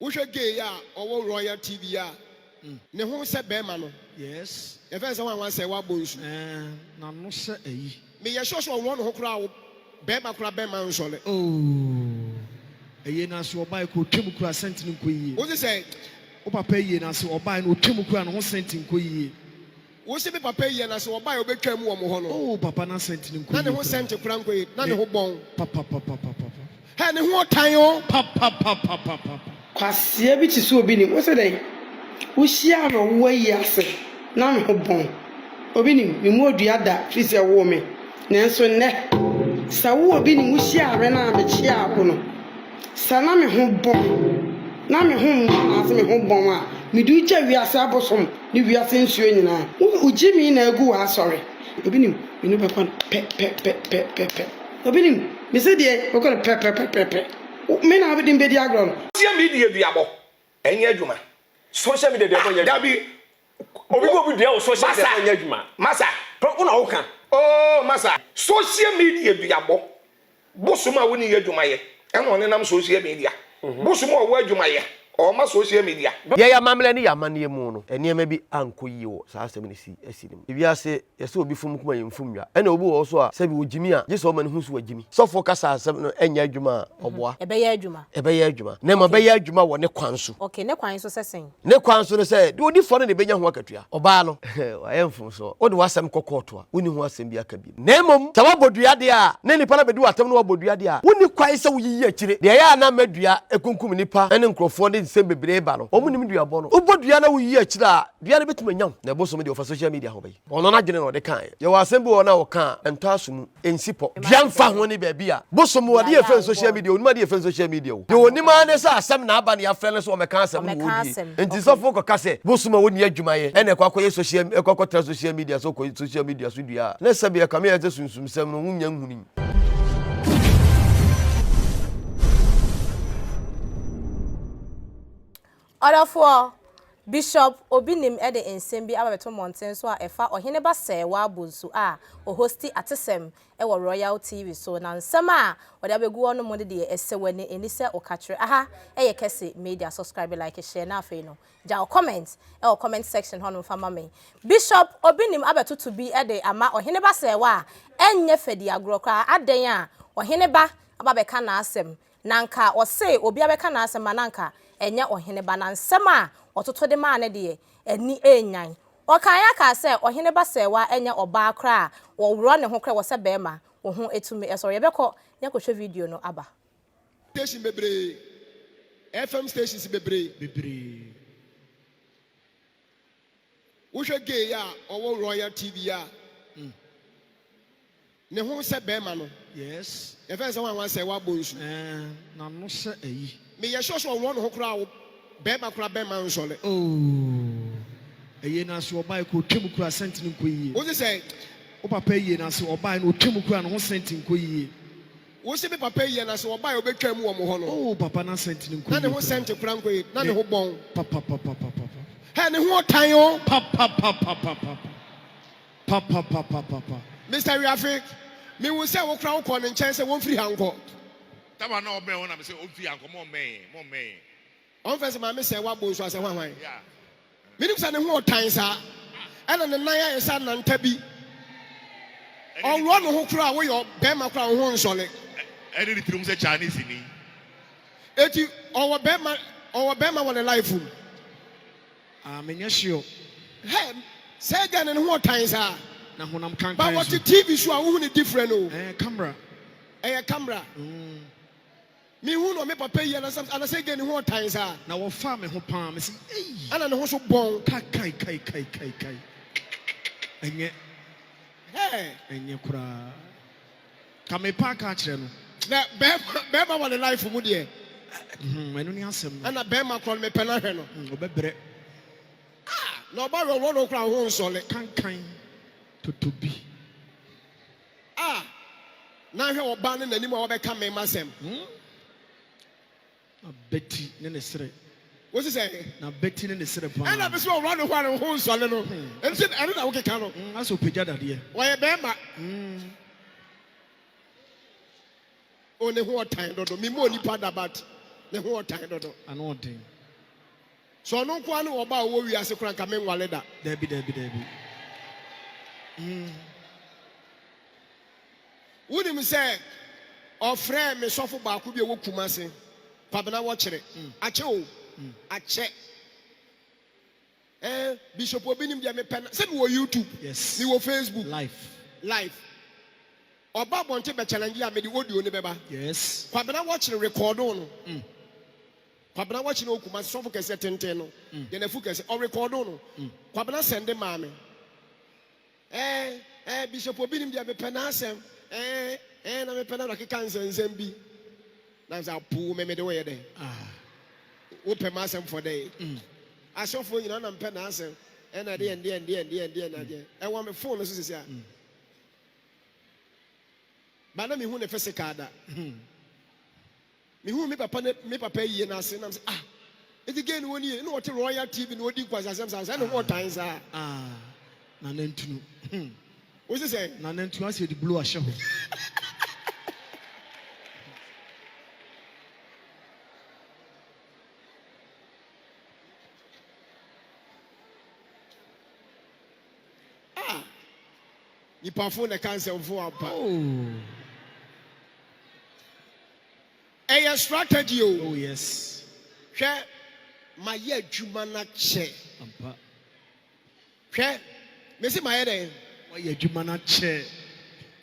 We should gay or Royal TV. Ne ho se bema no. Yes. The first one Serwaa Bonsu. Na no se eyi. Me ye sure one ho kra bema kra bema nsole. Oh. Eye na so obai ko twem kura sentine ko yie. What you say? O papa yie na so obai no twem kura no ho sentine ko yie. Wo se be papa yie na so obai obetwa mu wo mo ho no. Oh papa na sentine ko yie. Na ne ho sentine kura nko yie, na ne ho bon. Papa. He ne ho tan yo. Papa. Kwase bi ti so Obinim. Wo se dey? Wo hia no wo yi ase. Na me ho bon. Obinim, me mu odua da fi se wo me. Nanso ne. Sa wo Obinim wo hia are na me chia wo no. Sa na me ho bon. Na me ho ase me ho bon a. Me du gya wi ase abosom. Ni wi ase nsuo nyina. Wo jimi na agu wa sorry. Obinim, me no be kon pe. Obinim, me se dey wo kon pe. Me na Obinim be di agro. Social media duabo. Enye adwuma. Social media duabo nya. Dabi obi go bi dia social media nya adwuma. Masa, una wo kan. Oh, masa. Social media duabo. Bosuma woni nya adwuma ye. Eno ne nam social media. Bosuma wo adwuma ye. O ma social media. Ye ya mamle ni ya mane mu no. Enema bi ankoyi wo. Saa asem ni si asinim. Ebiase yese obi fum kuma yemfumwa. Ena obi wo so a se bi ogimi a yese o ma ne hu so wagimi. Sofo kasa asem no enya adwuma oboa. Ebe ye adwuma. Na ma be ye adwuma wo ne kwanso. Okay, ne kwanso sesen. Ne kwanso no se de odi fo no ne benya ho akatua. Oba no. Wa yemfum so. Odi wasem kokoto a. Woni ho asem bi aka bi. Na emom sa wabodua de a ne nipa na bedu atem no wabodua de a. Woni kwai se wo yiyi akire. De ya na madua ekunkum nipa ene nkrofo de nsem bebre ba no. Omu nim duabo no. Obodua na wo yiyi akire a. Dua ne betuma nyam. Na bosom de ofa social media ho bayi. Ono na dwene no de kan. Ye wa asem bi wo na wo kan ento asum ensipo. Dua mfa ho ne ba bi a. Bosom wo de ye fan social media. Onuma de ye fan social media wo. De onima ne sa asem na aba ne ya fan so o meka asem no wo di. Enti so fo ko kase. Bosom wo ni adwuma ye. Ene kwa kwa ye social kwa social media so ko social media so dua. Na sabe ya kame ya sunsum sem no wunya nhuni. Orafo Bishop Obinim ede ensembi ababeto mountain so a efa Oheneba Serwaa Bonsu a o hosti atesem e wo Royal TV so na nsem a ode abegu ono mo de esewane eni se okatre aha eye Kesse media subscribe like share na afei no ja comment e comment section hono fama me Bishop Obinim abeto to be ede ama Oheneba Serwaa enye fedi agro kra aden a Oheneba ababeka na asem nanka o se obi abeka na asem nanka enya Oheneba na nsem a ototo de ma ne de eni enyan okan ya ka se Oheneba Serwaa enya oba kra wo wuro ne ho kra wo se bema wo ho etumi esoro ye beko nya ko hwe video no aba Station bebre FM stations bebre wo hwe gay or Royal TV ne ho se bema no. Yes. The first one Serwaa Bonsu. Na no se eyi. Me ye sure one ho kra bema kra bema nsole. Oh. Eye na so obai ko twem kura sentine ko yie. What you say? O papa yie na so obai no twem kura no ho sentine ko yie. Wo se be papa yie na so obai obetwa mu wo mo ho no. Oh papa na sentine ko Na yie. ne ho sentine kra nko yie, na ne ho bon. Papa. He ne ho tan yo. Papa. Mr. Rafik, me will say wo kra wo ko ne nchen se won free hanko. Taba na obe wona me say o free hanko mo men. On first ma me Serwaa Bonsu ase hwan. Yeah. Me nim say ne ho tan sa. Ena ne nan ya sa na ntabi. On ro no ho kra wo yo bema kra wo ho nsole. Eni ni tirum say Chinese ni. Eti owo bema wo ne life. Menya sure. Hey, say gan ne ho tan sa. Na honam kan. But what the TV show a wo ni different o. Camera. Camera. Me who no me papa yi na say gan ne ho tan sa. Na wo fa me ho pa me say eh. Ana ne ho so bon. Kai. Enye. Hey. Enye kura. Ka me pa ka kire no. Na bema wo ne life mu de. Enu ni asem. Ana bema kro me pena hwe no. Obebre. Na oba ro no kra ho nsole. Kan. Totobi. Na hwe oba ne nanim a obeka me masem. Na Betty ne ne sere. What you say? Na Betty ne ne sere pa. And I be so run ho nsole no. Enti enu na wo keka no. Aso peja dade. Wo ye bema. One ho time do me mo ni pada bat. ne ho ɔtan dodo ano ɔden so ɔno nko ano ɔba a ɔwɔ wiase kora nka menwale da dabi wonim sɛ ɔfrɛ me sɔfo baako bi a ɛwɔ Kumase Kwabena wɔkyerɛ akyɛ o akyɛ Bishop Obinim deɛ mepɛ na sɛ mewɔ YouTube yes mewɔ Facebook live ɔba bɔnte bɛ challenge a mede audio ne bɛba yes Kwabena wɔkyerɛ record no Kwabena wɔkyerɛ no Kumase sɔfo kɛse tenten no de nafu kɛse ɔ record no Kwabena sende maame Bishop Obinim deɛ mepɛ na asɛm na mepɛ na keka nsɛnsɛm bi na sɛ apu me de wɔyɛ dɛ wopɛ ma asɛm for dɛ asɔfo nyina na mpɛ na asɛm ɛna de ɛnde na de ɛwɔ me phone so sisi a ba na mehu ne physical da mehu me papa yie na ase na sɛ eti gay no woni na wɔte Royal TV na odi kwasa asɛm sa na ho tan sa na nantunu wo sɛ na nantunu ase di blue ahyɛ ho Nipafo na cancer mfo apa strategy oh yes hwɛ ma yɛ adwuma na kyɛ ampa hwɛ me se ma yɛ dɛ wa yɛ adwuma na kyɛ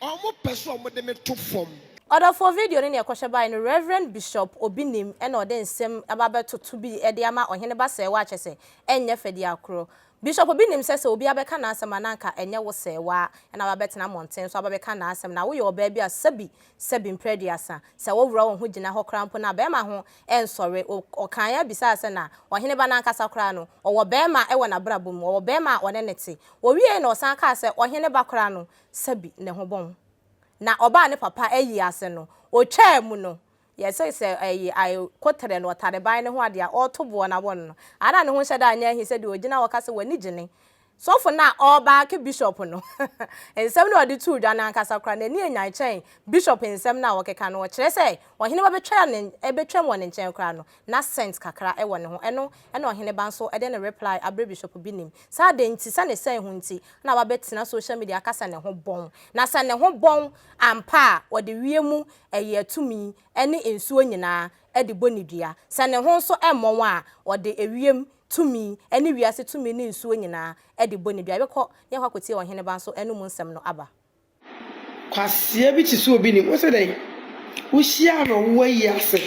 ɔmo pɛ so ɔmo de me to fam Order for video ni ekwohye bai no Reverend Bishop Obinim e na ode nsem ababetutu bi e de ama Oheneba Serwaa kyese enye fedi akro Bishop Obinim sese obi abeka na asem ananka enye wo Serwaa e na ababetena monten so ababeka na asem na wo ye oba bi a sabi mpredi asa se wo wura wo ho gina ho krampo na be ma ho ensore okan ya bisa ase na Oheneba na nkasa kra no owo be ma e wo na brabom owo be ma one nete wo wie na osan ka ase Oheneba kra no sabi ne ho bon na oba ne papa ayi ase no o twa mu no yes say ayi kotere no tare ban ne ho ade a otobo na won no ana ne ho hyeda anya hi se de ogina wo kase wani gine so for na oba ke bishop no ensem na odi tu dwa na nkasa kra na ni enyan chen bishop ensem na wo keka no kire se Oheneba betwa ne ebetwam won nchen kra no na sense kakra e won ne ho eno na Oheneba nso e de ne reply abre Bishop Obinim sa de nti sa ne sen ho nti na wa betina social media kasa ne ho bon na sa ne ho bon ampa o de wiemu eye atumi ene ensuo nyina e de bonidua sa ne ho nso emmon a o de ewiem tumi ene wiase tumi ne nsuo nyina e de bonidua bekọ ye kwakotie Oheneba nso enu mu nsem no aba kwasia bi ti so Obinim wo se dai wo hia no wo yi ase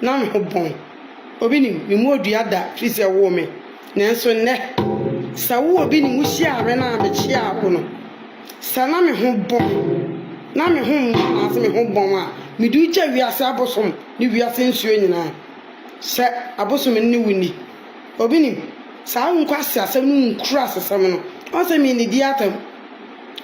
na me ho bon Obinim me mu odua da fisi wo me nanso ne sa wo Obinim wo hia are na me chia wo no sa na me ho bon na me ho ase me ho bon a me du gya wiase abosom ni wiase nsuo nyina se abosom ni wuni Obinim sa wo kwase asem no nkura asem no o se me ni di atam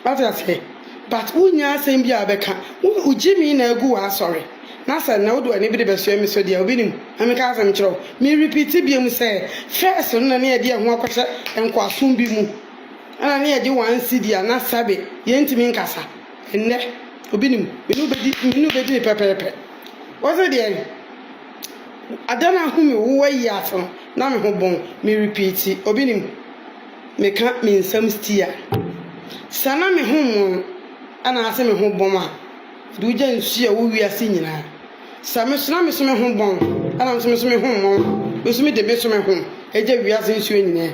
what I say but unya asem bi abeka ujimi na egu wa sorry na sa na wodo ani bi de beso emi so dia Obinim ameka asem kiro me repeat bi em say first no na e de ho akwose enkwasum bi mu ana na e de wan sidia na sabe yentimi nkasa enne Obinim minu bedi pepepe what say there adana hu me wo yi aso na me ho bon me repeat Obinim me ka me nsam stia sana me ho ana ase me ho bon a du gya nsu a wo wiase nyina sa me sona me so me ho bon ana me so me ho mo me so me de me so me ho eja wiase nsu nyina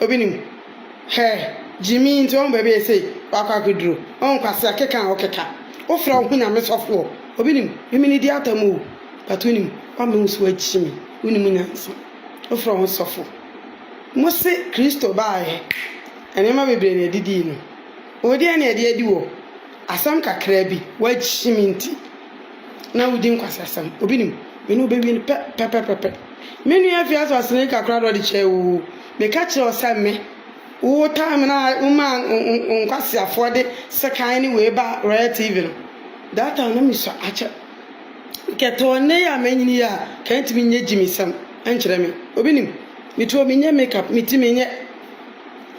Obinim Jimmy nti on bebe say wakwa kuduro on kwase akeka okeka wo fra ho na me sofo Obinim me ni di atamu patunim kwa me nsu achimi unim nyanso wo fra ho sofo mo se Kristo baaye enema bebre na didi no odi ana edi edi wo asam kakra bi wa chimi nti na wudi nkwase asam Obinim me no be wi pe me nu afia so asene kakra do de chewu me ka che osame wo time na uma nkwase afode sekan ni we ba Royal TV no that time na me so ache keto ne ya manyini ya kanti mi nye jimisam ankyere me Obinim me to me nye makeup me ti me nye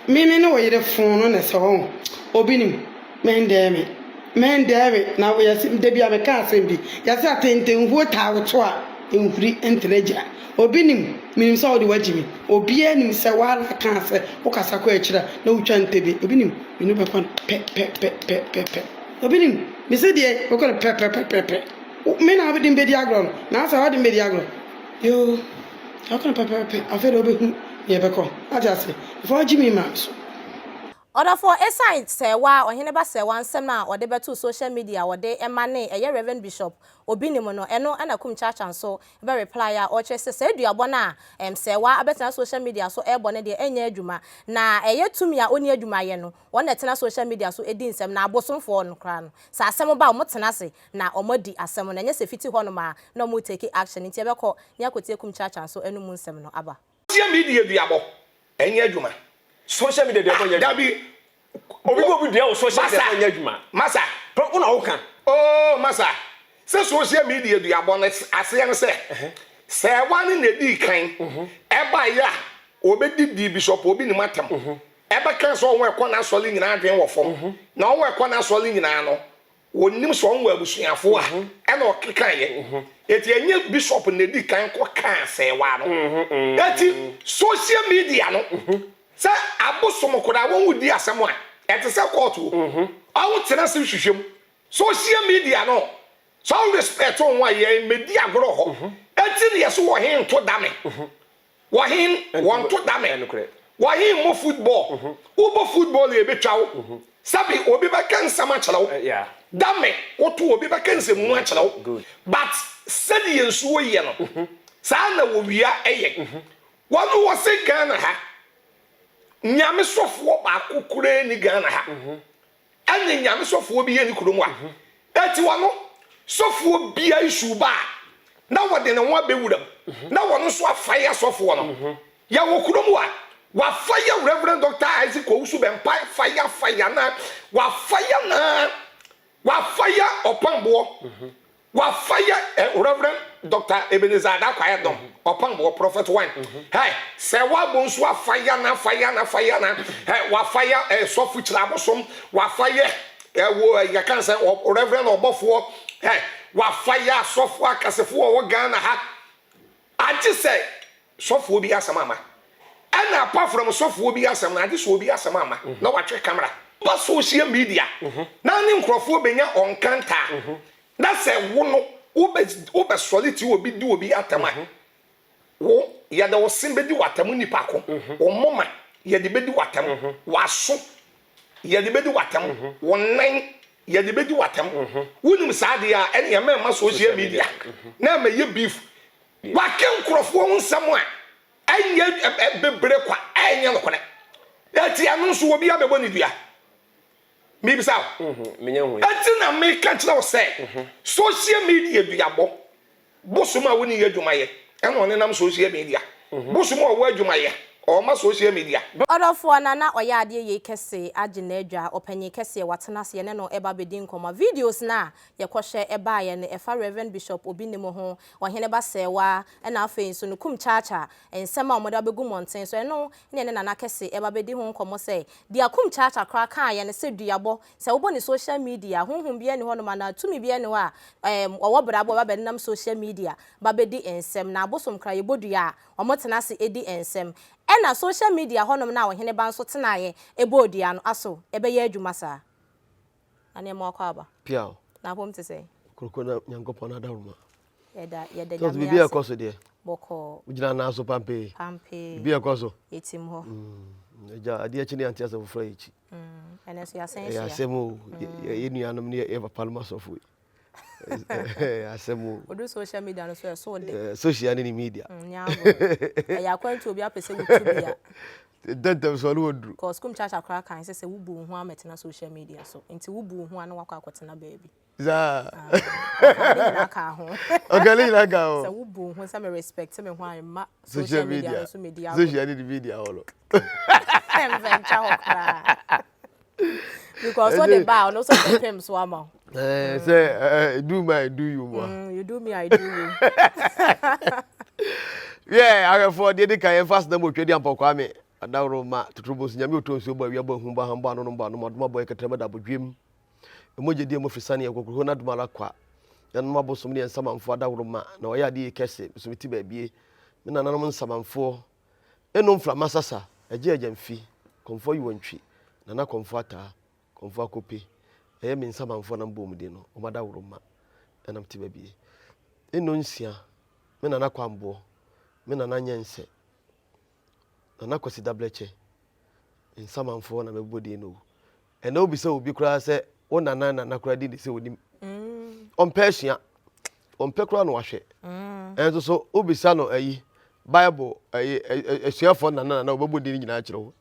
me no we yere fon no na se ho Obinim mendeme na we yasi de bia me ka asem bi yasi atenten hu ta wo to a enhuri entreja obinim minim sa odi wagimi obi anim se wala kan se ukasa ko ekira na utwa ntebe obinim minu be kon pe obinim mi se die o kon pe me na abedi mbedi agro na sa wadi mbedi agro yo o kon pe afere obehu ye be ko aja se for jimi ma so Order for a sign, Serwaa Oheneba Serwaa nsema ode beto social media ode emane eye Reverend Bishop Obinim no eno ana kum church and so be reply a o chese se duabo na Serwaa abetena social media so e bone de enya adwuma na eye tumi a oni adwuma ye no wona tena social media so edi nsem na abosomfo no kra no sa asem ba o tena se na omodi asem na nya se fiti ho no ma na mo take action nti ebekọ nya kotie kum church and so enu mu nsem no aba social media duabo enya adwuma social media de boye dabi obi dia o social media enya adwuma masa una oka oh masa se social media duabo na ase ne se Serwaa ni na di kan eba ya obedi Bishop Obinim atam eba kan so won ekọ na soli nyina adwen wo fom na won ekọ na soli nyina no wonim so won abusuafo a e na okekan ye eti enye Bishop na di kan ko kan Serwaa no eti social media no se abosom koda won wudi asem a etese court o awu tena se hwehwem social media no so respect on wa ye medi agro ho eti ne yeso wo hin to dame wo hin won to dame wo hin mo football ubo football e betwawo sabi obi ba kan sama chalawo dame oto obi ba kan se mu a chalawo but said yensu wo ye no sa na wo wia eye wonu wo se Ghana ha nyame sofo ba kokure ni Ghana ha anye nyame sofo bi ye ni kurom a eti wonu sofo bia isu ba na wode ne wa bewuram na wono so afaya sofo no ya wo kurom wa fire Reverend Dr. Isaac Owusu bempa fire na wa fire opambo wa fire Reverend Dr. Ebenezer Adakwaya dom opambo prophet one hey Serwaa Bonsu fire na hey wa fire sofu chirabosom wa fire wo ya kan say Reverend Obofo hey wa fire sofu akasefo wo Ghana ha ati say sofu obi asamama and apart from sofu obi asama ati so obi asama ama na wa twe camera ba social media na ni nkrofo benya on kanta na say wo no ube soliti obi di obi atama wo ya da wo simbedi watamu nipa ko wo moma ya de bedi watamu waso ya de bedi watamu wonan ya de bedi watamu wonum saade a ene ya ma social media na ma ye beef wa ken krofo nsam a anya bebre kwa anya no kone ati anu so obi abebo ni dua mi bisa menya hu ati na me ka kira o say social media duabo bosuma woni ye dwumaye eno one nam social media bosuma o wa dwumaye o ma social media Odofo na oya ade ye Kesse agina adwa opanyi Kesse watena se ne no eba bedi nkoma videos na ye kwhye eba ye ne efa Reverend Bishop Obinim ho Oheneba Serwaa na afei so no kum chacha ensema omoda begu monten so eno ne na Kesse eba bedi ho nkomo se dia kum chacha kra kan ye ne se duabo se wo ni social media honhom bia ni ho no na tumi bia ni ho a owo brabo ba bedi nam social media ba bedi ensem na abosom kra ye bodua omotena se edi ensem ena social media honom na Oheneba nso tenaye ebodua no aso ebeye adwuma sa ane mo akwa aba piao na pom te say kroko na nyankopon na daruma yeda so bibi akoso de boko ugina na aso pampe bibi akoso etim ho ja ade achi ne antia so frɛ echi ene so ya sense ya semu ye nuanom ne ye palma sofu asemu odu social media no so de social media nyaabo ya kwantu obi apese wutubia Dentem so no odru cause kum chacha kra kan se wubu hu ametena social media so nti wubu hu ana wakọ akotena baby za na ka ho okale na ka ho se wubu hu se me respect me hu ma social media so media media holo venture okra because what the bow no so pem so ama say do my do you more you do me I do you yeah I for the kan fast na mo twedi ampokwa me adawro ma tutrubos nyame otonso ba wiaba hu ba hamba no ba no madoma boy ketrema da bodwem emoje die mo frisane ekokoro na duma la kwa yan ma bosom ne nsamanfo adawroma na oya de Kesse so meti baabie me nananom nsamanfo eno mfra masasa agye agyamfi Komfor yiwantwi nana Komfor ata Komfor akope eye me nsamanfo na mbom de no o madawroma enam te baabie eno nsia me nana kwambo me nana nyense nana kwasi dableche nsamanfo na mebodi no ena obi se obi kura se wo nana kura di se onim ompesua ompe kura no wahwe enso so obi sa no ayi bible ayi esuafo nana obebodi nyina kire wo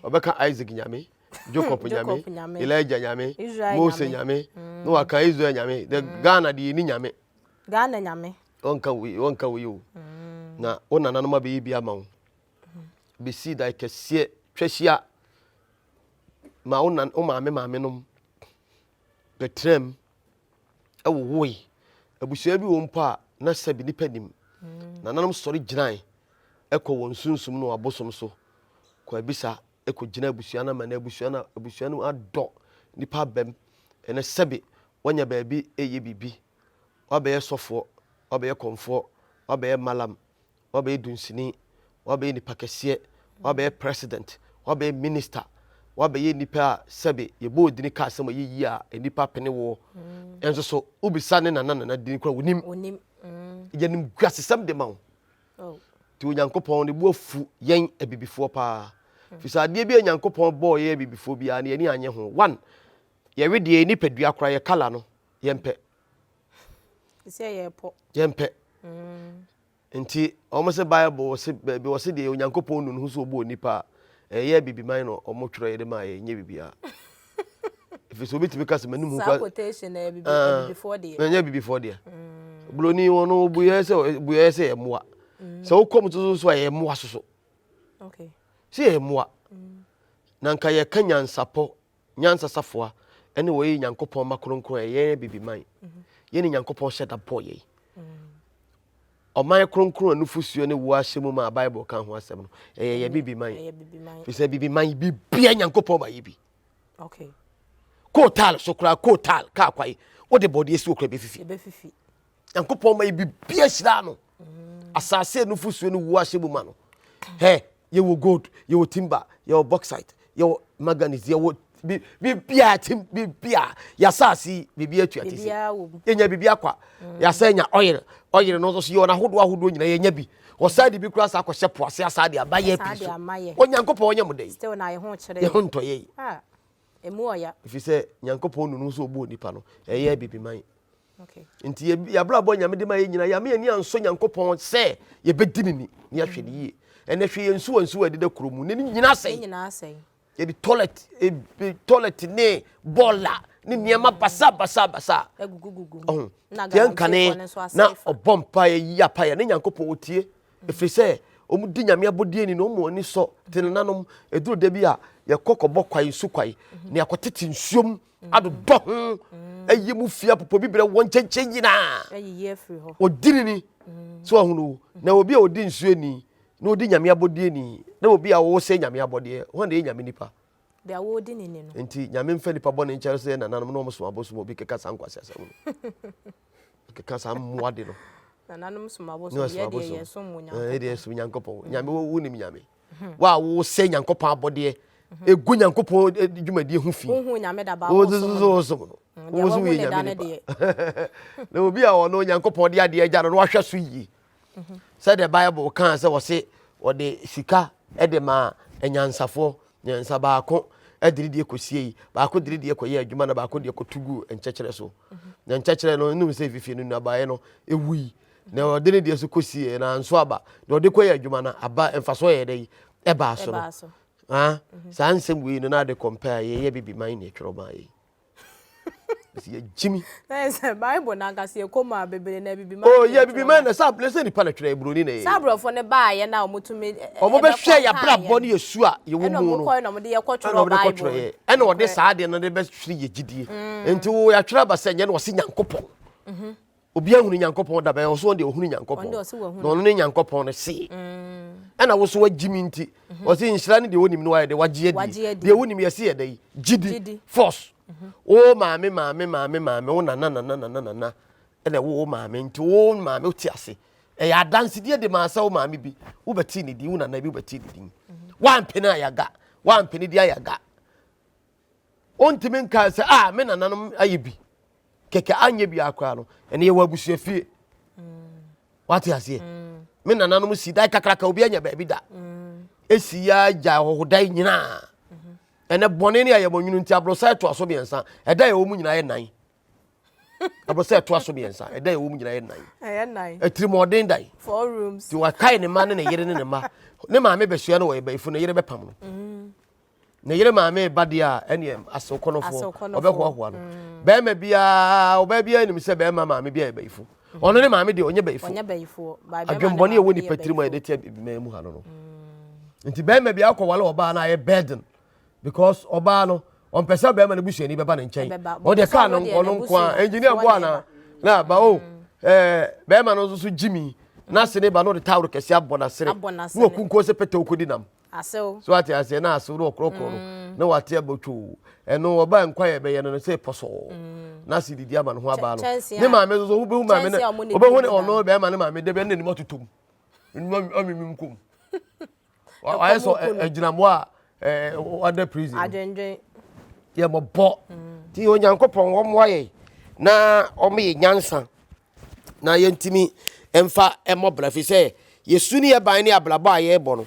obeka Isaac nyame Jacob nyame Elijah nyame Moses nyame no waka Israel nyame the Ghana di ni nyame Ghana nyame onka wi o na ona nana ma be bi ama wo be see that Kesse twahia ma ona o maame nom betrem awowoi abusua bi wo mpa na sabi nipadim na nanom sori ginan ekọ won sunsum no abosom so kwa bisa ekọ gina abusua na ma na abusua no adọ nipa bem ene sabi wanya baabi eye bibi wabe sofo wabe Komfor wabe malam wabe dunsini wabe nipa Kesse wabe president wabe minister wabe ye nipa sabi ye bo dini ka asem ye a nipa pene wo enso so ubisa ne nana dini kura wonim ye nim gwasesam de ma wo ti Onyankopon ne bo afu yen abibifo pa fisa de bi Onyankopon bo ye abibifo bia ne ani anye ho one ye we de nipa dua kura ye kala no ye mpe isi ye po ye mpe nti almost bible was de Onyankopon nu hu so bo nipa ye bibiman no omotwere de ma ye nye bibia if so bit because manum hu kwa quotation na before there nye before there bloni wono buye se emoa so kom so ye emoa so okay si ye emoa na nka ye kanya nsapo nyansa safoa ene wo ye Nyankopon makronkron ye bibiman ye ni Nyankopon sheda boy ye oman kronkron anufusuo ne wo ahyemu ma bible kan ho asem no ye bibiman fi se bibiman bibia Nyankopon ba ye bi okay kotal so kra kotal ka kwai wo de body esi okra be fifi Nyankopon ma bibia hyira no asase anufusuo ne wo ahyemu ma no he ye wo gold ye wo timber ye wo bauxite ye wo manganese ye wo bibia tim bibia ya sasi bibia tuatisi yenya bibia kwa ya senya oil no so yo na hodo nyina yenya bi o side bi kura sa akɔhye po ase asade abaye pi so Onyankopon onyam dai still na ye ho kyere ye ho ntoye emu oya if say Nyankopon nu so obo nipa no eye bibiman okay nti ya brabo nyame de ma ye nyina ya me ani anso Nyankopon se ye bedini ni ya hwede yi ene hwe ye nsu adida kromu ne nyina sei ye di toilet ne bola ni niema basa egugugu na gankane na obompa ya pa ya ne Nyankopon otie efiri se omudi nyame abodie ni no mo ni so tenenanom eduro de bi a ye kokobɔ kwai su kwai ne akotete nsuom adodo ho ayemu fia popo bibere won cheche nyina ayiye efiri ho odini ni so ahunu na obi a odi nsuo ni na odi nyame abodie ni na obi a wo se nyame abodie ho na nyame nipa de a wo odi ni no enti nyame mfa nipa bɔ ne nkyere se na nanom no mo so aboso obi keka san kwase asem no keka san muade no nananum so aboso ye de ye so munya de yeso Nyankopon nyame wo nim nyame wa wo se Nyankopon abodie egu Nyankopon dwumadi hu fi hu nyame da ba wo so wo so ye nyame de na obi a wono Nyankopon de ade agya no wahwe so yi say the bible kan say wo se wo de sika e de ma enyansafo nyansa ba ko adiri ekosie yi ba ko diri ekoye adwuma na ba ko de ekotugu enkyekere so na enkyekere no num say fifi no abaye no ewui na odene de so kosie na nso aba de ode koye adwuma na aba emfaso ye dey e ba so no sa nsem wi no na de compare ye bibiman na etwero ba ye si jimi na say bible na gase ekoma bebere na bibiman oh ye bibiman na sa place ni pa na twere ebroni na ye sa brofo ne ba ye na omutumi omo be hwe ya brabo ne yesu a ye wo mu no ko no de ye kwotwero bible ena ode saa de no de be hwe ye gidie enti wo ya twere ba se nye na wo se Nyankopon obi ahunu Nyankopon da ba ye so de ohunu Nyankopon no no ne Nyankopon ne se ena wo so wagimi nti wo se nhyira ne de wonim no wa de wagye de wonim ye se ye dai gidi force o maame wo na ene wo maame nti wo maame uti ase e ya dance die de ma sa wo maame bi wo beti ni di wo na bi wo beti ni di wan pena yaga wan peni di ayaga ontimi nka se me nananom ayebi keke anye bi akwa no ene ye wabusu afie wati ase me nananom si dai kakraka obi anya ba bi da esi ya ja hohodai nyina ene bone ne ayabonwunu nti abrosa to aso biensa eda ye wo mu nyina ye nan abrosa to aso biensa eda ye wo mu nyina ye nan etrimoden dai 4 rooms ti wa kai ne ma ne yere ne ma ne maame behua no wo ye baifu ne yere bepam no ne yere maame badia ene asokonofo obekwa no be ma bia oba bia nim se be ma maame bia ye baifu ono ne maame de onye baifu adwembone ye woni patrimo ye de tia me mu ha no nti be ma bia akwale oba na ye burden because oba no on pesa be ma ne busuani beba ne nchen o de ka no nko engineer bo na ba o be ma no so jimi na se ne ba no de tawro kese abona sere wo kunko se pete okodi nam asew so ati ase na aso ro krokro na wate abotwo eno oba nkwa ye be ye no se poso na se didi ama no ho aba no ne ma me so wo be hu ma me oba hu ne ono be ma ne ma me de be ne ni mototom amimim kum wa so ejinamo a other prison ajenje ye mo bo ti onyankopon wo mo aye na o me nyansa na yentimi emfa emobra fi se yesuni ye ban ne ablabo aye bo no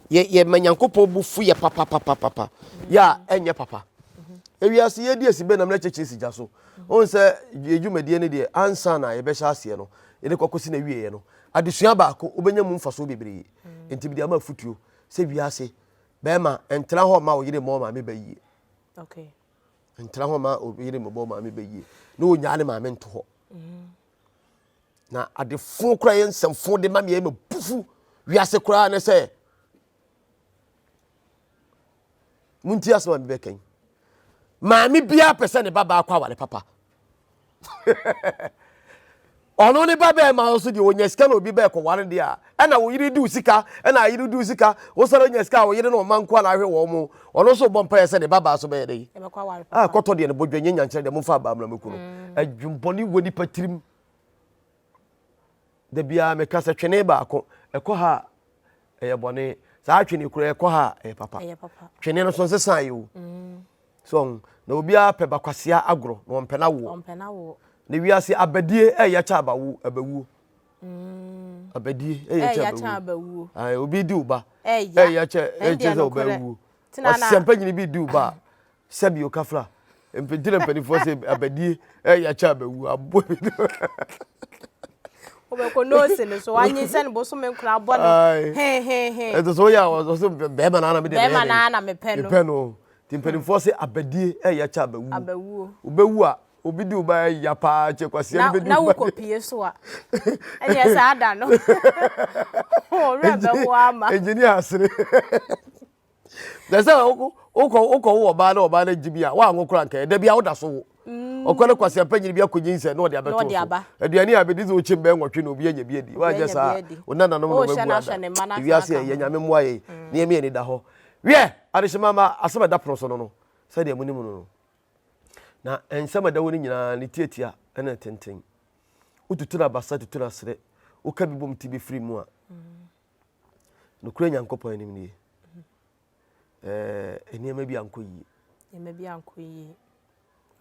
ye manyankopon bufu ye papa ya enye papa ewiase ye di esibe na mlecheche sija so on se ejumedie ne de ansa na ye be sha ase no ye kokosi na wie ye no adesua baako obenya mu mfaso bebre enti bi de ama futuo se wiase bema entra ho ma oyire mo ma me bayi okay entra ho ma oyire mo ma me bayi na onya ne ma me nto ho na adefo kura ye nsemfo de ma me bufu wiase kura na se munti asema be bekan ma me bia pese ne baba akwa wale papa ono ne baba ma so de onya sika na obi be ko ware de a na wo yiri du sika na yiri du sika wo soro onya sika wo yiri no manko na hwe wo mu ono so bompa ye se ne baba so be de e be kwa ware papa koto de ne bodwa nya nkyere de mo fa ba amra mekuru adwumboni woni patirim de bia me kasa twene ba ko ekọ ha eye bone sa twene kura ekọ ha papa twene no so nsesan yo so na obi a pe bakwasia agro no mpena wo ne wiase abadie ya cha abawu abawu abadie ya cha abawu ai obi di uba ya cha za abawu asempa nyini bi di uba sabi okafra empedire mpanifo se abadie ya cha abawu abo bi obeko no se ne so anyi se ne bo so menkura abo no he eto so ya wo so be ma na me de be ma na me peno timpanifo se abadie ya cha abawu obewu a obi di uba ya pa che kwase ni be di na wo kopie so a enya sa ada no o re be wo ama engineer asire desa uko wo ba na jibia wa nwokura nka da bia woda so wo okole kwase apanyini bia konyin se no de abeto aduani abedi zo chimbe nwotwe no obi anya bia di wa je sa onana no mo bagu wi ase ye nyame mo aye ne eme ni da ho wie adeshimama asema da proso no se de munimu no na ensema da woni nyina ne tietia ena tenten ututura basa tutura sere uka bibom tibi free mu a no kura nyankopon anim ni enema bi anko yi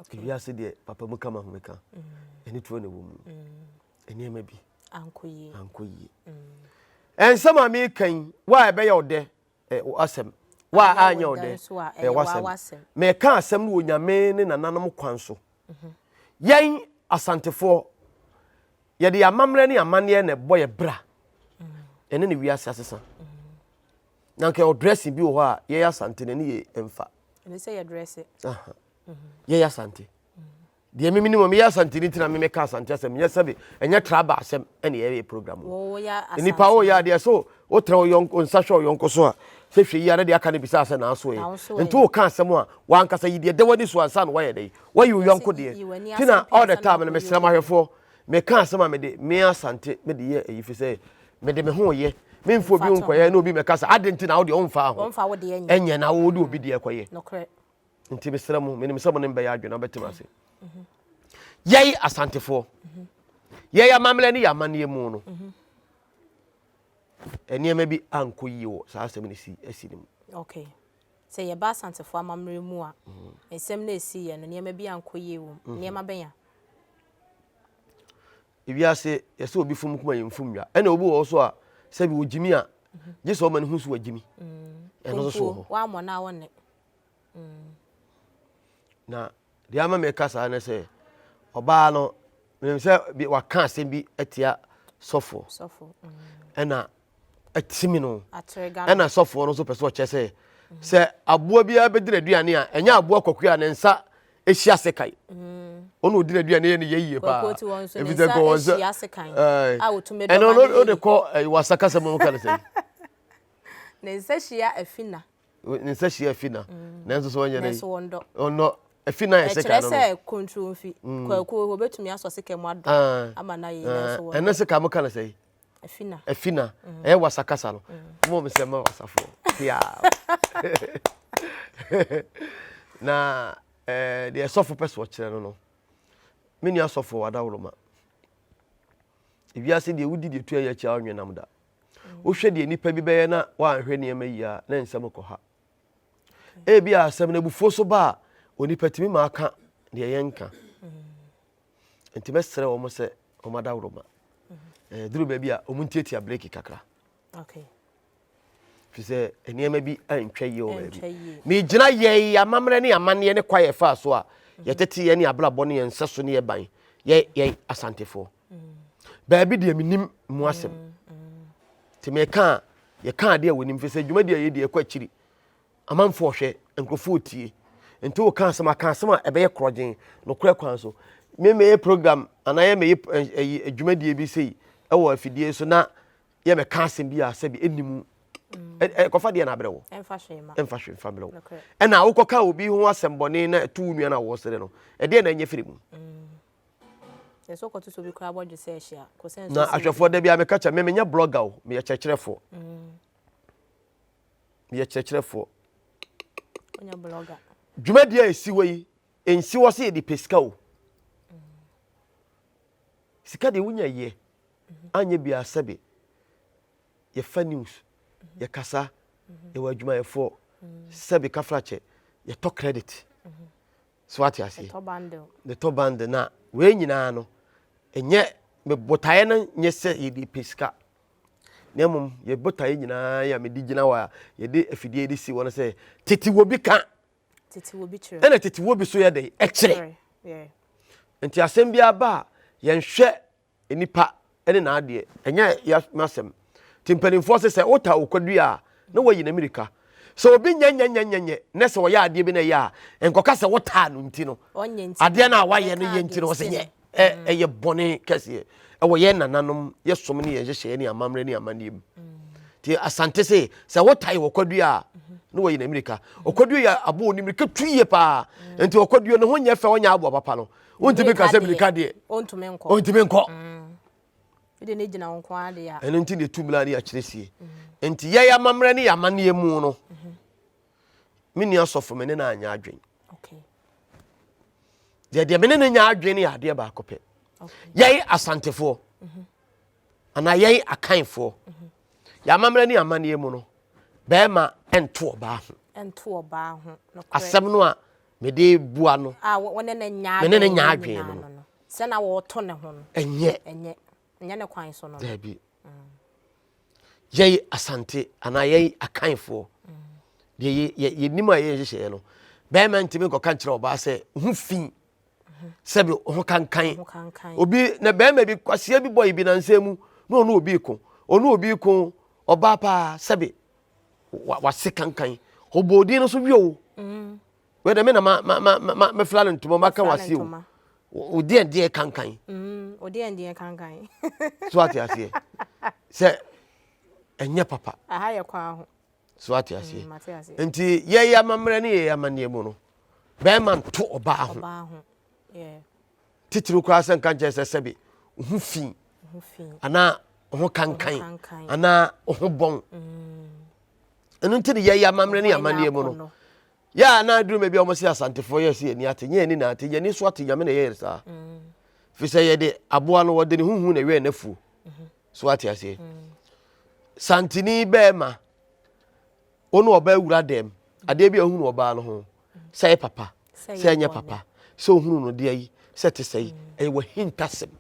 okay ya se de papa mu kama humeka eni tuo ne wo mu enema bi anko yi ensema mi kan wa ebe ya ode asem wa anya ode wasem me ka asem no onyame ne nananom kwanso yen asantefo ye de amamre ne amane ne boye bra ene ne wiase asesa nanke o dressing bi wo ha ye asante ne ye emfa ene se ye dress ye asante de mi minimum ye asante ni tina me ka asante asem ye sabe enye traba asem ene ye program wo ya asante ni pa wo ya de so o tra o yonko nsahwe yonko so a se hwe ya de aka ne bisa ase na aso ye nti o ka asem a wan kasa yi de wani so ansa no waye de wa yu yonko de tina all the time me sema hwefo me ka asem a me de me asante me de ye yi fi se me de me ho ye me mfo bi nkoye na obi me kasa adenti na wo de onfa wo de enye na wo de obi de ekoye nokre nti me sera mu me nim sebo ne mbe ya adwena betima ase yei asantefo ye ya mamle ni ya manie mu no eniema bi anko yi wo saa asem ni si asinim okay say ye ba santefo amamre mu a ensem na esi ye no niema bi anko yi wo niema benya ibiase yese obi fum kuma yemfum ya ena obi wo so a se bi wogimi a je so mane hu so wagimi eno so wa mo na wonne na dia ma me kasa na se oba no me se bi waka asem bi atia sofo ena atimi no ena sofo no so pese o chese se aboa bia bedire aduane a enya aboa kwakua ne nsa ehia sekai ono odire aduane ye ne yeyie pa ebize ko wonse ehia sekai a otume do eno no de ko wasaka se mo kan se ne nsa hia afina ne nsa hia afina na nso so wanya ne ono afina ye sekai no se control fi kwaku obetumi aso sekai mo ado ama na ye nso won eno sekai mo kan se afina wasaka sa no mo me se ma wasafo ya na the sofo pese wo kire no meni asofo wada woroma ibiase de wudi de tu ya chia onwenam da wo hwe de nipa bi beye na wa anhwe ne ma yi a na nsem ko ha e bia asem na bufo so ba onipa timi ma aka de yenka enti mesere wo mo se o mada woroma duru ba bia o muntiatia break kakra okay fise eniema bi antwa yi o bi me gina ye amamre ne amane ne kwaye fa so a ye tete ye ne ablabo ne nseso ne ye ban ye asantefo ba bi de minim mu asem ti me ka ye ka de wonim fise dwuma de ye de kwa chiri amanfo hwe enkofo tie enti o ka asem aka asem a ebe ye krogen no kura kwan so me program anaye me dwuma de bi sei e wo afidie so na ye me ka asem bi a se bi enimu kofa de na abrewo emfa hwe family ena wo koka obi ho asembone na tu nua na wo sere no e de na nya firi mu yeso ko to bi kra bodje se hia ko senso na ahwefo da bia me kacha me nya blogger o me ye checherefo me ye checherefo onya blogger dwuma dia esi wei ensi wo se di pesika o sika de wunya ye anya bia sebe ye fa news ye kasa ye wadwuma ye fo sebe kafrache ye to credit so ati ase the top band na we nyina no enye me botaye na nye se ye di pesika nemum ye botaye nyina ya me di gina wa ye de afidie di si wona se titi wo bi ka titi wo bi kire ena titi wo bi so ye de e kire enti asem bia ba ye nhwe enipa ene na ade enye ya masem timpani force se ota okwadua na wayi na America so obi nyanye na se wo ya ade bi na ya enkoka se wota no nti no ade na waye no ye nti no se nye ye bone kese wo ye nananom ye som ne ye hye ne amamre ne amanem ti asante se wota ye okwadua na wayi na America okwadua ya abo oni America tuye pa nti okwadua no ho nya fe wonya abo papa no ontimi ka se America de ontimi nko ide ne gina won kwa de ya eno nti de tumla ne ya kiresie enti ye ya mamre ne ya mane mu no mini asofo mene na anya adwen okay de mene na nya adwen ne ya de ba kope ye asantefo ana ye akanfo ya mamre ne ya mane mu no be ma ento oba ho no asem no a me de bua no wone na nya mene na nya adwen no se na wo to ne ho no enye ne kwan so no dabi ye asante ana ye akanfo de ye nima ye hye no be ma ntimi ko kan kire oba se hu fi sebe ho kankan obi na be ma bi kwase bi boy bi na nsemu no obi ko oba pa sebe wase kankan obodi no so bio we de me na ma flalen tumo maka wase o odi ende kankan odi ende kankan so ati ase se enye papa aha ye kwa ho so ati ase enti ye ya mamre ne ye ya mane mu no be man to oba ho titiri kwa san kan je sebe hu fi ana ho kankan ana ho bon enu ntiri ye ya mamre ne ya mane mu no ya na duru me bi o mo si asantefo ye si ni ate nye ni na ate ye ni so ate nyame na ye sa fi say ye de aboa no wode ne huhu na we na fu so ati ase santini be ma onu oba wura dem ade bi ahunu oba no ho say papa say nya papa so hunu no de ayi say te say e wa hintasem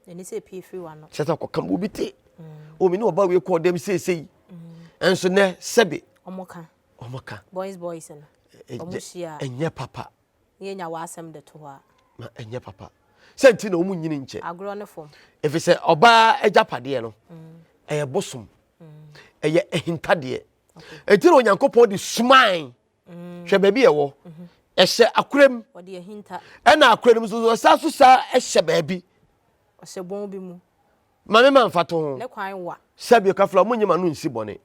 eni say pie free one no say ta kokam obi te o mi ne oba we ko dem sei enso ne sebe omoka boys no omushia enye papa ye nya wa asem de to ha ma enye papa senti na omu nyini nche agro ne fom efi say oba ejapade no eye bosom eye ehintade etiro onyankopon de suman hwe ba bi ewo ehye akurem ode ehinta ena akurem so saso sa ehye ba bi ohye bon bi mu mame man fato ne kwan wa sabi kafla munyima no nsi bone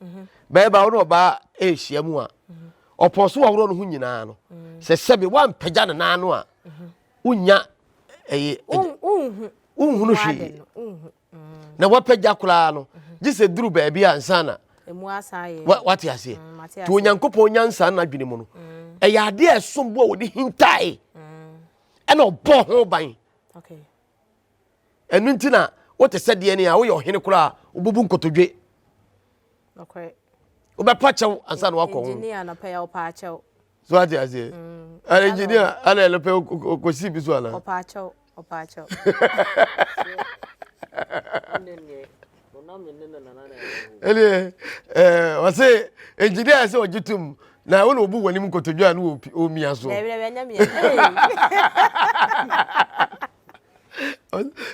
ba ba wo ba ehia mu a oposo wa woro no hu nyina no se sabi wan pagya na na no a unya eye unhunu hwe na wapagya kula no gise duru ba bi ansa na emu asaye what you say to onyankopon nyansa na dwene mu no eye ade esombo a wodi hintae ena obo ho ban okay enu ntina wote sede ne a wo ye ohene kura obubu nkotodwe okay obepa chew ansa na wakọ engineer na pa ya opa chew so what you say engineer ala elepe okosi bi so ala opa chew ele wase engineer se ojitum na wona obu wani mu nkotodwe anu omia so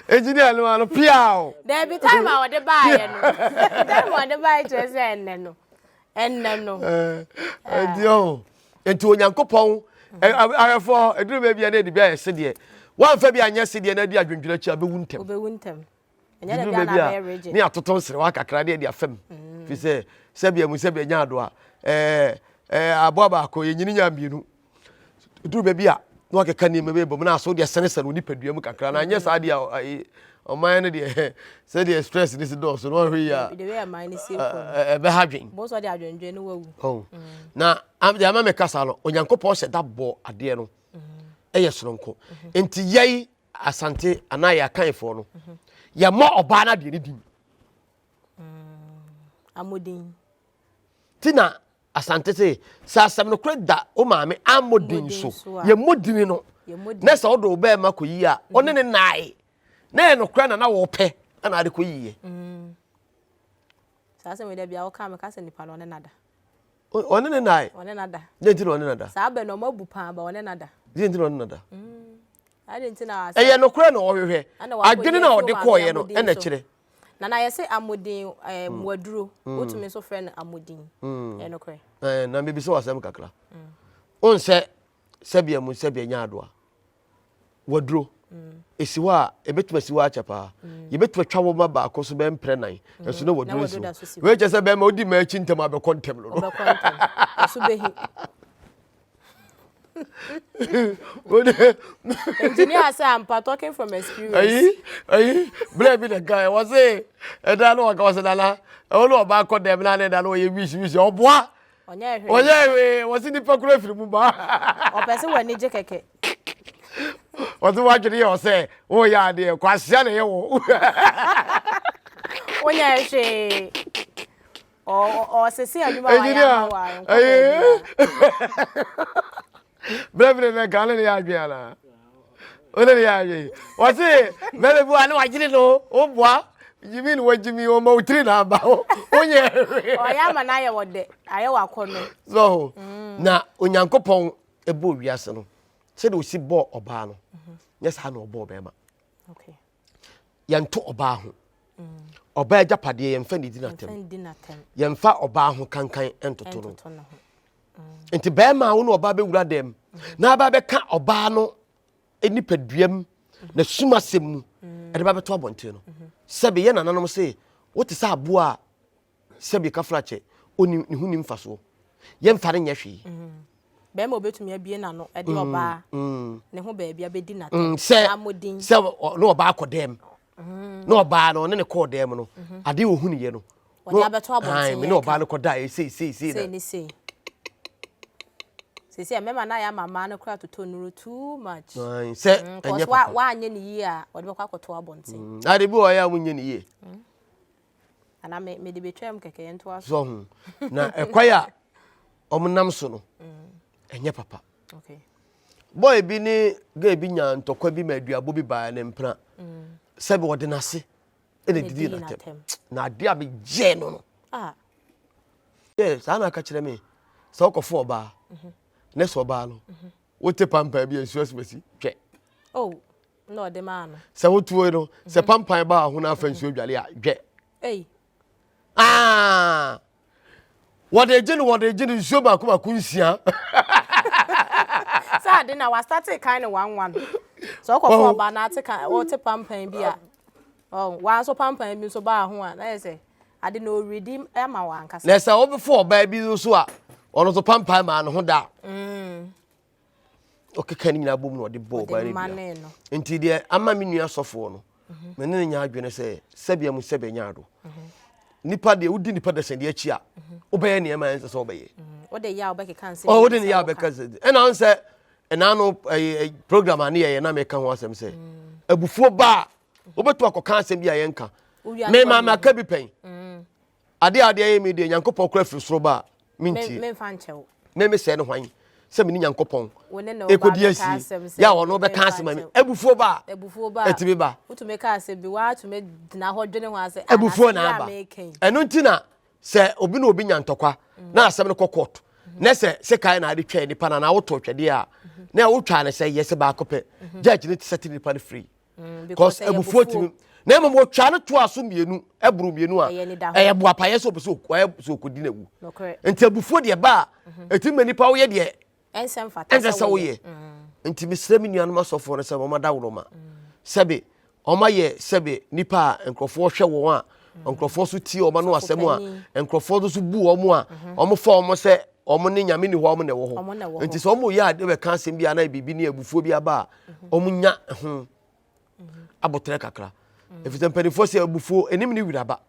engineer no alo piao there be time I wode buy no time wode buy to say enne no dio enti onyankopon ayefo eduru be bia na edi bia yesede wan fa bia anya sede na di adwendwira chi abewuntem enya na bia na bereje ni atoton sere wa kakra de afem fi se sebia mu sebia nya ado a abo ba ko yenyini nya bienu eduru be bia no akeka ni mebe bom na so de senesere oni padua mu kakra na anya sa dia o man de say the stress this do so no hwe ya the way man is be hadwen bo so de adwendwe no wawu oh na am de ama me kasa no onyankopon se da bo ade no eye soronko enti yei asante anaya kanfo no ya mo oba na de ni din amodin tina asante se sa asem no kreda o maame amodin so ye modin no na se odo be ma koyi a one ne nai na no kra na wo pe na ade koyi sa se me de bia wo ka me ka se nipa no ne nada one ne nai one nada je ntino one nada sa be no mabu pa ba one nada je ntino one nada ade ntina asa eye no kra na wo hwehwe adwene na ode koye no na kire na yese amodin mwaduro otumi so frɛ no amodin no kre na me bi so wasem kakra on se bia mu se bia nya ado a waduro esiwa ebetuma siwa achapa yebetuma twawo ma ba akoso be mpre nan enso na waduro si we je se be ma odi ma achi ntem abe kontem lo so behi engineer say I'm talking from experience ayi brave the guy was say eda no waka was dala o lo ba ko dem na na no ye wish oboa onye hwe was ni pakura firi mu ba o pese wani je keke wọ́n tún wá jẹ́ yẹ ọ̀sẹ̀ ó yà á dé kó àṣìṣe ni yẹ wò. ó yẹ ẹ ṣe ọ̀sẹ̀sẹ̀ ẹ̀dùnmọ̀ àwọn yà wà nǹkan bẹ́ẹ̀ bí ẹ̀ gan ni yà á gbé yàrá ó lè yà á gbé wọ́n sì bẹ́ẹ̀ bí wà ní wà jírí lọ ó bùa jimmy ni wọ́n jimmy ọmọ òtírì náà bá ó yẹ. ọ̀yà àmà náà yẹ wọ̀ dẹ̀ ayé wà kọ́ nù. so na onyankopɔn ebo wiase no se de osi bo oba no yes ha no oba be ma okay yanto oba ho oba agapade yemfa ni dinatem yemfa oba ho kankan entoto no enti be ma wo no oba be wura dem na ba be ka oba no enipaduam na suma semu e de ba be to abonte no sebe ye nananom se wo te sa abo a sebe ka frache oni ni hu ni mfa so yemfa ne nyehwe be ma obetumi abie na no e de oba ne ho ba bia be di na amodin se no oba akodem no oba no ne ko dem no ade wo huniye no wo ya beto abonten me no oba no koda sei ni sei Sisi mema na ya mama no kura to tonuru too much. Say enye papa. Wa anye ni yi a wo de be kwa koto abonten. Ade bi o ya munye ni ye. Ana me de betwem keke ento aso. So na ekwaya omnam so no. Enye papa. Okay. Boy bi ni ga bi nya ntokwa bi ma aduabo bi ba ne mpra. Sebe wo de nase. Ene didi na tem. Na ade a be je no no. Ah. Yes, ana ka kire me. So okofo oba. Next oba no. Wote pampa bi ensuas mesi. Twe. Oh, no de man. Se wotuo no, se pampa ba ho na afa nsuo dwale a dwe. Hey. Ah. What they did nsuo ba ko nsia. Sa de na wa start kind of one. So okofo oba na ate kan wote pampa bi a. Oh, wa so pampa bi so ba ho a. Na say ade no redeem e ma wa ankasa. Na say obefo oba bi so a ono so pampa ma no ho da. Okay, kan nyina bom no de bo ba re bia. Enti de ama me nua sofo no. Me ne nya adwene say sebia mu sebenya ado. Nipa de wudi nipa de sende achi a. Obeye ne ma ense so obeye. Wo de ya obeke kan say. Oh, wo de ne ya obeka say. And I say no program ani ye na me ka ho asem say. Abufuo ba obeto akoka asem bia ye nka. Me ma ka bi pen. Ade ye me de Nyankopon kra firi soro ba. Minti. Me fa nchewo. Me se ne hwan. Se me ni Nyankopon. Wone no ekodi asi. Ya wo no be ka asem me. Abufuo ba. Etibi ba. Utu me ka asem bi wa tu me dina ho dwene ho ase. Abufuo na ba. Eno ntina se obi na obi nyantokwa na asem ne kokot. Na se kai na ade twa nipa na woto twede a. Na wo twa ne se yes ba kope. Judge ne set nipa ne free. Because abufuo timi na mo mo twa ne to aso mienu eburu mienu a eye bo apaye so so so kodi na wu. Nti abufuo de ba etimi nipa wo ye de ensem fata sa wo ye. Nti misre mi nuanu masofo ne se mo mada wo ma. Sebe oma ye sebe nipa enkrofo hwe wo a enkrofo so ti oma no asem a enkrofo so bu omo a omo fa omo se omo ne nyame ni ho omo ne wo ho. Nti so omo ye ade be kan asem bia na bibi ne abufuo bia ba omo nya ho abotre kakra. Efisem penifo se abufuo enim ni wiraba.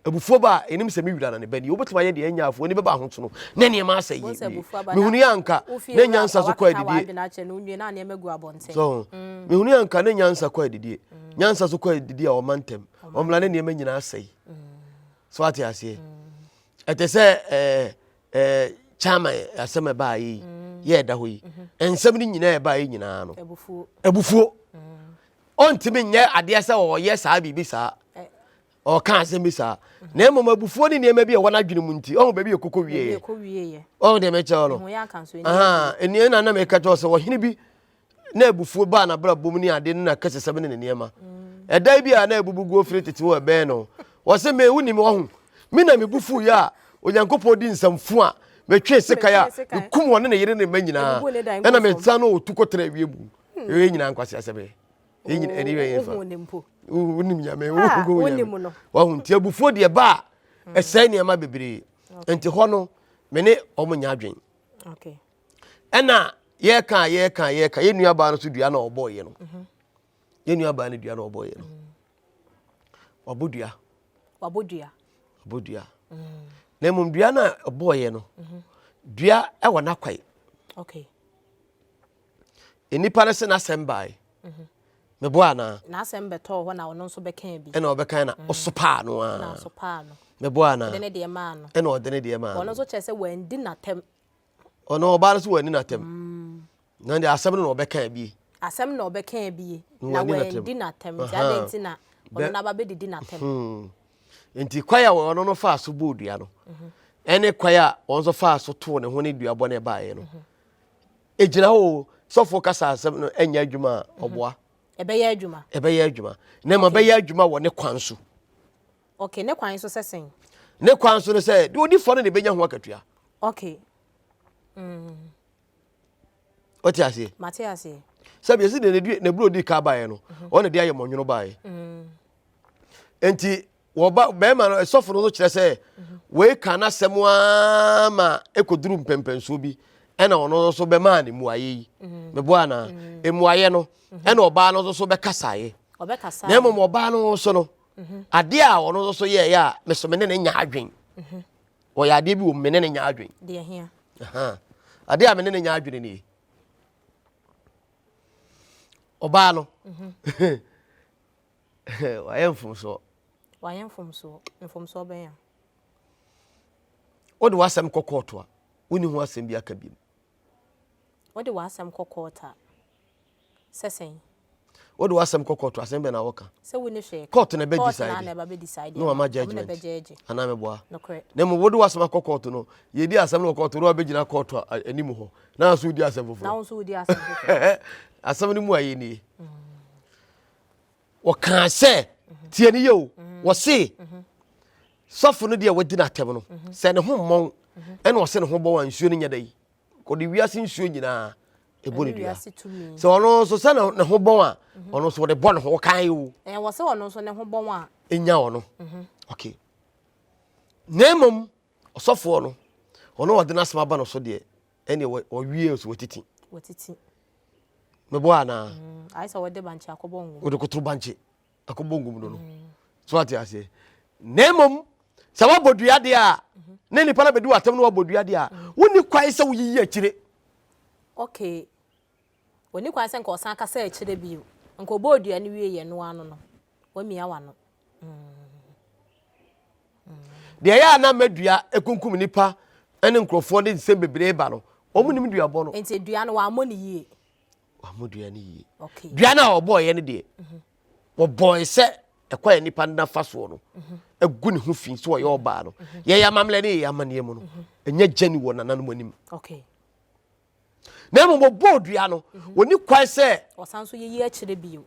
Abufuo ba enim se mi wira na ne bani obetuma ye de anya afo ni beba ho to no na ne ma asayi me hunu yanka na nyansa so kwa didie so me hunu yanka na nyansa kwa didie nyansa so kwa didie a o mantem omla ne ma nyina asayi so ati ase ete se chama asema ba yi ye da ho yi ensem ni nyina e ba yi nyina no abufuo ontimi nye ade se o ye sa bibi sa o kan se mi sa na emoma bufuo ni ne ma bi e wona dwene mu nti o ba bi ekoko wie o de me che no aha eni na me ka cho se wo hene bi na bufuo ba na bra bom ni ade na kase sebe ne ne ma e dai bi a na ebubugo free tete wo be no wo se me wuni me wo hu mi na me bufuo ya onyankopɔ di nsamfu a me twe seka ya kum wona ne yere ne ma nyina e na me tsa no otukotra wie bu e nyina nkwase asebe e nyina eni we yefa unim nyame unim no wa hunti abufuo de ba ese ne ma bebre enti ho no me ne omunya adwen okay ena ye kan ye nua ba no so dua na oboye no ye nua ba ne dua na oboye no wabodua na mum dua na oboye no dua e wona kwai okay enipa ne se na sembai me boa na asem beto ho na ono nso bekan bi ena obekan na osopa no a na osopa no me boa na de ne de ma no ena ode de ma ono nso chese wandi na tem ono oba no so wandi na tem na de asem no obekan bi na wandi na tem ya de nti na ono na ba be didi na tem enti kwaya ono no fa so bodua no ene kwaya onso fa so to ne ho ne dua bɔ ne baaye no ejira ho sofo kasa asem no enya adwuma oboa ebe ya adwuma na ma be ya adwuma wo ne kwan so okay ne kwan so sesen ne kwan so no se de odi fo no ne benya ho akatua okay oti ase mate ase sabi esi de ne bro di ka baaye no o ne de aye monwono baaye enti wo ba be ma no sofo no kire se we kana semwa ma ekoduru mpempenso bi ena ono so be ma ne muaye me boa na emuaye no ena oba no so be kasaye na emo oba no so no ade a ono so ye ya me so me ne nya adwen o ya ade bi o me ne nya adwen de hia ade a me ne nya adwene ni oba no wayemfum so ben ya ode wasem kokoto a woni hu asem bi aka bi ode wasem kokota sesen ode wasem kokoto asem be na woka se woni hwe court na be decide na be decide no ama judgment ana me boa no correct na mo wode wasem kokoto no ye di asem no kokoto ro be gina court anim ho na so di asem fofo na so di asem fofo asem ni mu aye ni wo kan se tie ni yo wo se sofo no de wadi na tem no se ne ho mmon ene wo se ne ho bo wan nsuo ni nya dai ko di wiase nsuo nyina eboni dua se ono so se ne ho bon a ono so de bon ho kan yo wo se ono so ne ho bon a enya ono okay nemom osofo no ono wadi na asema ba no so de ene wo wie so watiti me bo ana ai so wode banchi akobongo wode kotru banchi akobongo mu no so ati ase nemom se wabodua de a ne nipa na bedu atem no wabodua de a woni kwai se wo yiyi akire okay woni kwai se nko san ka se akire bi nko bodua ne wie ye no ano no wamia wa no de ya na madua ekunkum nipa ene nkrofo de se bebre ba no omunim dua bo no enti dua no wa mo ne yie wa mo dua ne yie okay dua na obo ye ne de wo boy se ekwa nipa na faso no egu ne ho fi so ye oba no ye ya mamle ne ya mane mu no enya jani wo nananom anim okay na mo bodua no woni kwai se wasan so ye akire bio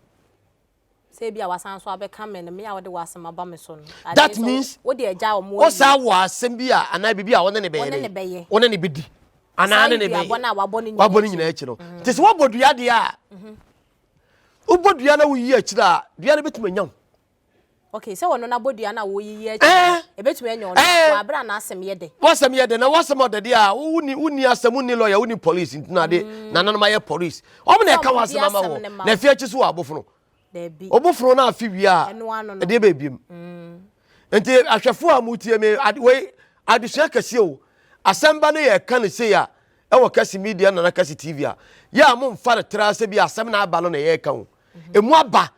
se bia wasan so abeka me me ya wode wasema ba me so no that means wode agya wo mo o sa wa asem bia ana bibia wona ne beye wona ne bedi ana ne beye waboni nyina achi no tese wabodua de a ubodua na wo yi achi da dua ne betuma nyam okay se wono na bodua na wo yi achi e betuma nyam wa abra na asem ye de na wasem odede a uni asem uni lawyer uni police ntina de nananom aye police o me na ka wasem ama wo na fi achi so wa abofo Debi. Obofro na afi wi a e de be biem. Enti ahwefo a mutie me adusua kase o. Asamba ne ye ka ne se ya e wo Kesse media na Kesse TV a. Ya mo mfa ne tra se bi asem na aba no na ye ka o. Emu aba.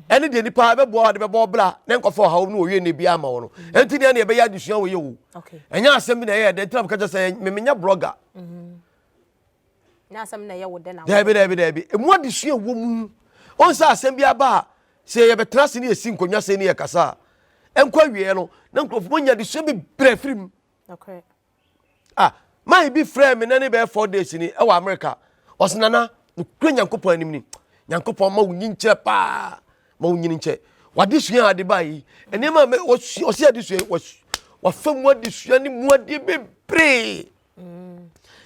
Ene de nipa be bo de be bo bla ne nkofo ha wo no owie ne bi ama wo no. Enti ne be ya adusua wo ye o. Okay. Enya asem bi na ye de tra ka je se memenya blogger. Na asem na ye wo de na. Debi. Emu adusua wo mu. Onsa asem bia ba se ye betra se ne esi nkonwa se ne ye kasa enkwa wie no na nkrofo monya de so bi brefrim okay my be friend me na ne be 4 days ni e wa America osnana nkwa nyankopon anim ni nyankopon ma wunyi nche pa ma wunyi nche wade sua ade ba yi ene ma osi ade sua wa famu ade sua ni mu ade bebre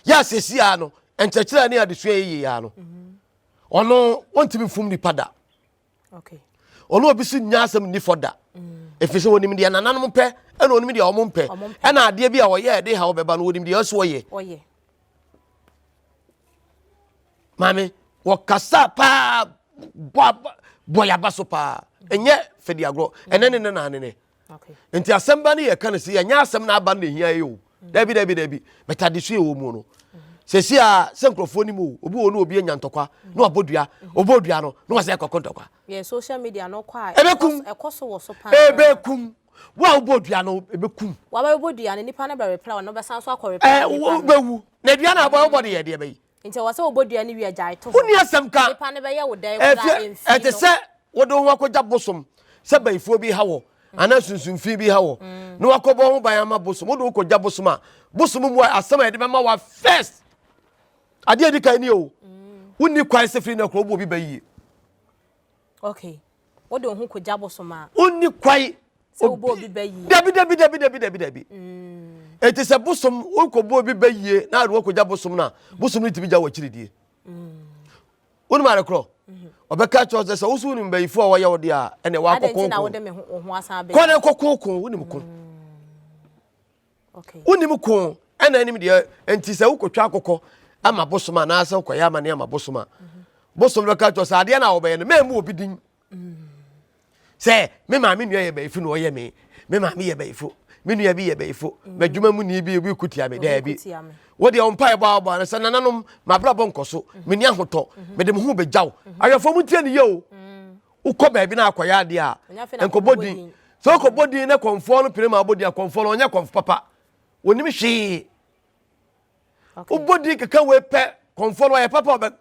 ya sesi a no enchechira ni ade sua yi ya no ono wontimi fum ni pada okay ono obisu nya asem ni foda efese wonim de nananom pe ena onim de omom pe ena ade bia wo ye de ha wo beba no wonim de aso ye oye mame wo kasa pa boya baso pa enye fedi agro enene na ne okay enti asem ne ye kan se ye nya asem na aba na hia ye o dabi betade so ye wo mu no sesi a senkrofo ni mu obi wonu obi enya ntokwa na obodua no na wase ekokontokwa yeah social media no kwa ekoso wo so pa ebekum wa obodua no ebekum wa ba obodua ne nipa na be reply no be san so akọ reply bewu na dua na aba obodi ye de be nti wase obodua ne wi agya to uni asem ka nipa ne be ye wo dai kwa emfi ete se wodo ho akọja bosom se baifo bi hawo ana sunsunfi bi hawo na wakobo ho ban ama bosom wodo akọja bosom a bosom mu asem e de be ma wa first ade edi kan ni o wonni kwai se free na kro obi bayi okay wodo ho koja bosoma wonni kwai se obi bayi dabi eti se bosom wokobo obi bayi na ado koja bosom na bosom ni tibi ja wachiridie wonni mare kro obeka cho se wo su ni bayifo wo ye wo de a ene wa kokon na wo de me ho asan be kone kokon wonni mko okay wonni mko ena enim de enti se wokotwa akokọ ama bosoma na asa ko ya ma ne ama bosoma bosom lo ka to sa ade na wo be no memu obi din se me ma me nua ye be ifu no ye me ma me ye be ifu me nua bi ye beifo madwuma mu ni bi obi kutia me da bi wo de on pai ba na se nananom mabra bo nkoso me ni ahoto me de me ho begyaw ayefo mu tie ne ye o ukọ ba bi na akoya ade a enkobodi so kobodi na konfo no pere ma abodi akonfo no onye konfo papa wonim hwe ubodi keka we pe konfo no ye papa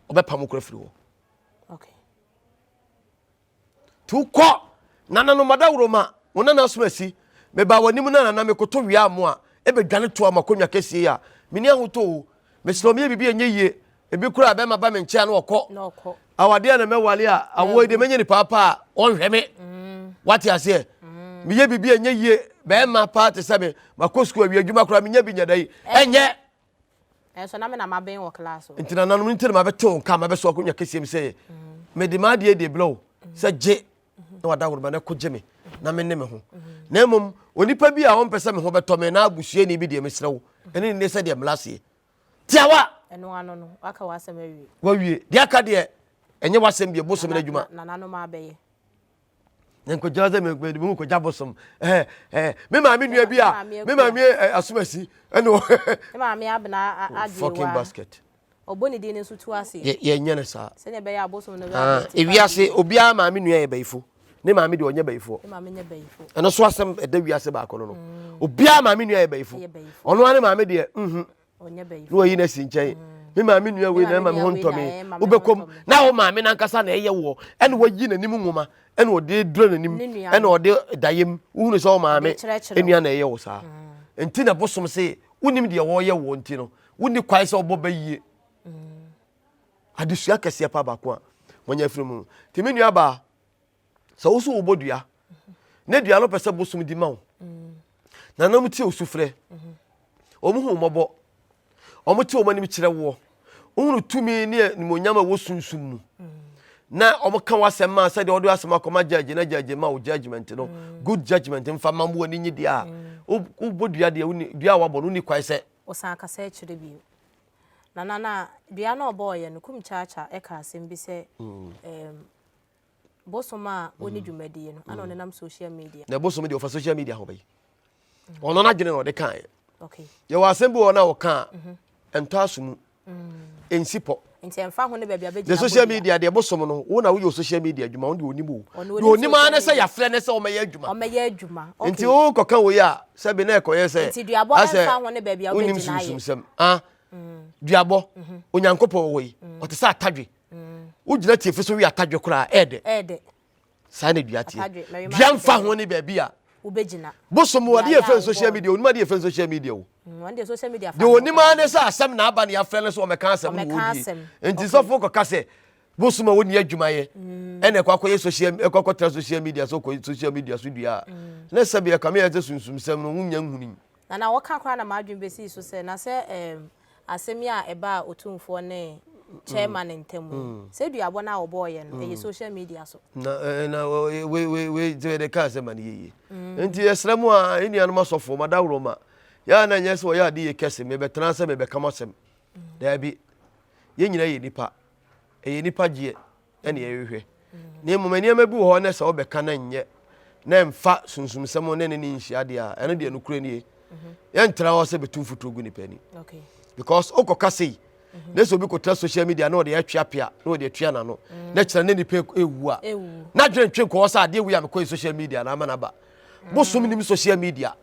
obe pam kura firi wo okay tu ko nananom madawro ma wona asomasi me ba wanim na me koto wi amo a ebe dwane to amakonwa Kesse ya meni ahoto me slomie bibi enye yie ebi kura be ma ba me nchia na okọ awade na me wale a awo de menye ni papa onhwe me wati ase me ye bibi enye yie be ma pa te se me makosko awi adwuma kura me nya bi nyadai enye so na me na maben wo class o ntina nanom ntina ma beto nka ma be so akonwa Kesse me se me de ma de blow se je na wadawro ba na koje me na me ne me ho na emom onipa bi a won pese me ho beto me na abusue ni bi de me srewo ene ne se de mlase tiawa eno ano no aka wasem awie wawie de aka de enye wasem bi bosom na adwuma na nano ma beye nko jaza me mu ko jabosom me ma me nua bi a me ma me asomasi eno me ma me abna adwewa fucking basket oboni di ne so tu ase ye nye ne sa se ne be ya bosom no ba ewiase obi a ma me nua ye baifo ne ma me de onye baifo me ma me nya baifo eno so asem eda wiase ba kono no obi a ma me nua ye baifo ono ane ma me de onye baifo no yi na si nchen me ma me nua we na ma me ho ntome ubekom na wo ma me na nkasa na eye wo ene wayi nanim nwoma ene ode duro nanim ene ode dayem uhunu so ma me enua na eye wo sa enti na bosom se unim de wo ye wo enti no woni kwai se obo bayie adesua Kesse pa ba ko a wonya firim ti me nua ba so wo so wo bodua na dua lo pese bosom di ma wo na nam ti osufre omuhu mobo omuti omanim kire wo ohunu tumi ne monyama wo sunsum nu na omka wasem ma se de odo asem akoma judge na judge ma wo judgment no good judgment mfa mambo ani nyi dia wo bodua de uni dua wa bono ni kwai se osan aka se kire bi na dua na obo ye no kum chacha e ka asem bi se bosoma oni dwumadie no ana onenam social media na bosom de ofa social media ho bai ono na gene no de kan okay ye wa asem bi wona wo kan ento asumu ensipo nti emfa ho ne bia bia the social media de bosom no wo na wo social media adwuma wo de onimu de onima na se ya frɛ ne se o meye adwuma okay nti wo kokan wo ya se bi na ekoye se nti duabo emfa ho ne bia bia wo gina ye duabo onyankopɔ wo yi o te sa atadwe wo gina tie feso wi atadwe kura ede sa na dua tie dua mfa ho ne bia bia wo begina bosom wo de ye friend social media onima de ye friend social media wo wande social media de onima ne sa asem na aba ne ya frɛ ne so o meka asem no wo di nti so fo ko kase bosom wo ni adwuma ye ene kwakoye social ekwakotra social media so ko social media so dua na sabe ya kama ya ze sunsum sem no wunya nhuni na wo ka kwa na madwun besi so se na se asemi a eba otumfo ne chairman ntemu se duabo na obo ye no e social media so na we de ka se man ye nti esremu a eni anuma sofo madawro ma ya na nyese wo ya de ye Kesse me betran se me be kama sem da bi ye nyina ye nipa ye nipa gie ene ye hwehwe ne momani ama bi ho na se wo be kana nye na mfa sunsum sem ne ne nhia de a ene de no kure ne ye ntra wo se betum futu gu nipa ni okay because okoka sei na so bi ko tra social media na o de atwa pia na o de atwa na no na kira ne nipa ewu a na dwentwe ko sa de ewu ya me ko social media na amana ba bosom nim social media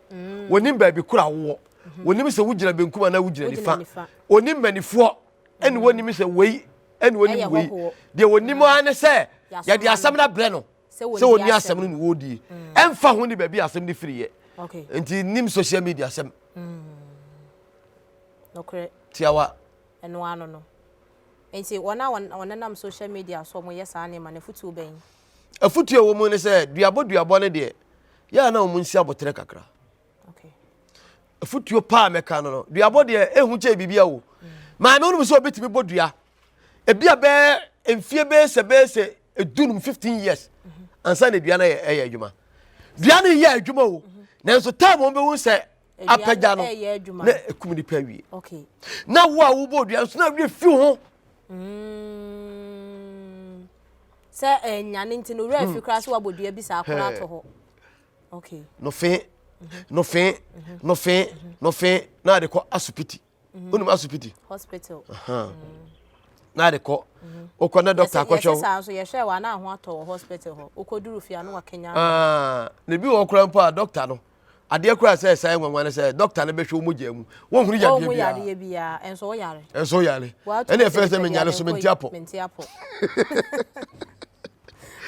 wonim ba bi kura wo wonim se wugina benkuma na wugina nifa onim manifo ene wonim se wei ene wonim wei de wonim ane se ya de asem na bre no se woni asem no wodi emfa ho ni ba bi asem ni firiye okay enti nim social media asem okay tiawa eno ano no enti wona nam social media so mo yesa ne ma ne futu ben afutu wo mu ne se duabo ne de ya na mo nsi abotre kakra okay afutu pa meka no duabo de ehu che bibia wo ma me onu so obetimi bodua ebia be emfie be se edunum 15 years ansa ne dua na ye adwuma dua na ye adwuma wo nanso time mo be hu se apagya no na ekum ni pa wie okay na wo a wo bodua so na wie fi ho se nyane ntino re afi kra so wabodua bi sa akora to ho okay no fe no fe na de ko asupiti unum asupiti hospital na de ko okona doctor ko show so ye hwe wa na ho ato hospital ho okoduru fia no wakenya ne bi wo kra mpa doctor no ade kra sai nwanwan sai doctor ne be hwe omugya mu won hunu yade bia o yade bia enso yare ene fe se menyale so mentiapo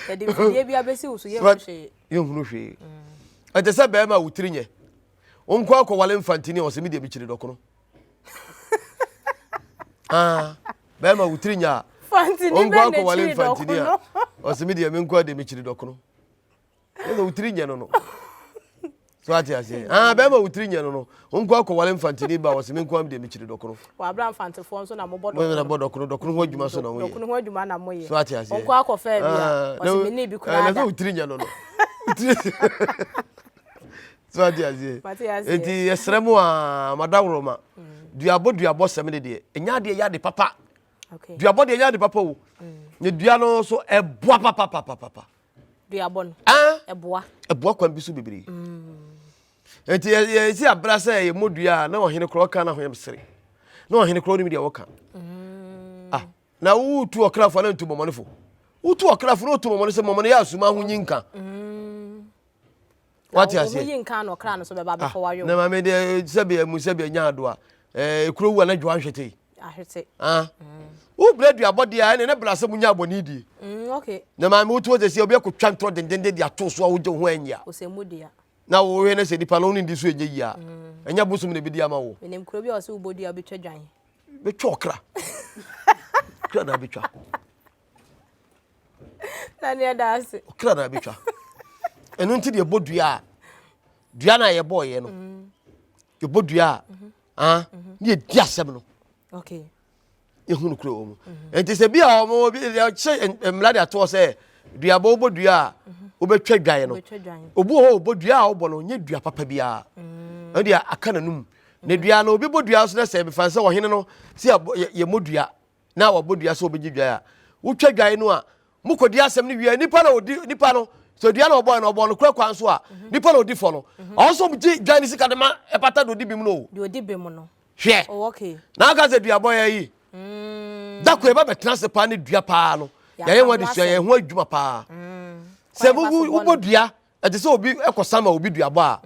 ede fie bia besi usu ye hwe ye hunu hwe ade se be ma wutiri nye onko akowale mfantini o se me de bi kire dokono be ma wutiri nya fantini be ne kire dokono o se me de me nko de me kire dokono e wutiri nya no so ati ase be ma wutiri nya no onko akowale mfantini ba o se me nko de me kire dokono wa bra mfantifo nso na mo dokono ho adwuma so na wo ye dokono ho adwuma na mo ye so ati ase onko akofa bia o se me ni bi kura na wutiri nya no so ati ase eti esremu a madawroma duabo sem de enya de ya de papa okay duabo de enya de papa wo ne dua no so eboa papa duabo no eboa kwan bi so bebere eti esi abra se ye modua na ohene kro ka na ho yemsere na ohene kro ni de wo ka na wutu okrafo na ntu momonefo wutu okrafo no tu momone se momone ya asuma ho nyinka wati ase omu yinka no kra no so be ba be fo wayo na ma me de sebe mu sebe nya ado a kuro wu na dwo ahwete wo blade abode a ne blase mu nya aboni di okay na ma me wutu o se obi akotwa ntro dendende di ato so a wo je ho anya o se mudia na wo we na se dipa no ndi so enye yi a enya busum ne bidi ama wo menem kuro bi o se ubodi abetwa dwan betwa okra kra na betwa na ne dase okra na betwa enu nti de bodua dua na ye boye no ye bodua ni edi asem no okay ye hunu kro omu enti se bia omo bi che mlade ato se dua bo bodua obetwa dwan no obu ho bodua a obo no nye dua papa bia enti aka nanum ne dua no obi bodua so na se be fanse wo hene no se ye modua na wo bodua so obegi dua a wotwa dwan no a mukodi asem no wi nipa no so dia no boy no kura kwan so a nipa no di fo no also mji dwan sika de ma epata do di bim no do di bim no hwe okay na aka se dua boy yi da ko e ba betena se pa ne dua pa no ya ye wadi so ye ho adwuma pa se bu bodua e te se obi ekosama obi dua bo a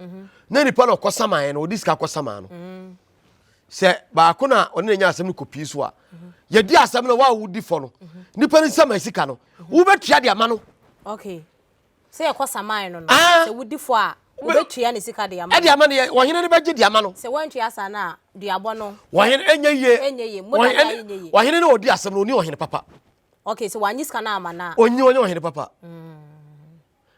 na nipa no kosama ye no odi sika kosama no se ba ko na one nya asem no kopi so a ye di asem no wa wudi fo no nipa ni sama sika no wo betua de ama no okay se ekosama ye no se wudi fo a wo betua ne sika de ama e de ama ne wo hene ne beje de ama no se wantua asa na duabo no wo hene enye mo na enye wo hene ne odi asem no oni wo hene papa okay se wanyi sika na ama na onyi wo hene papa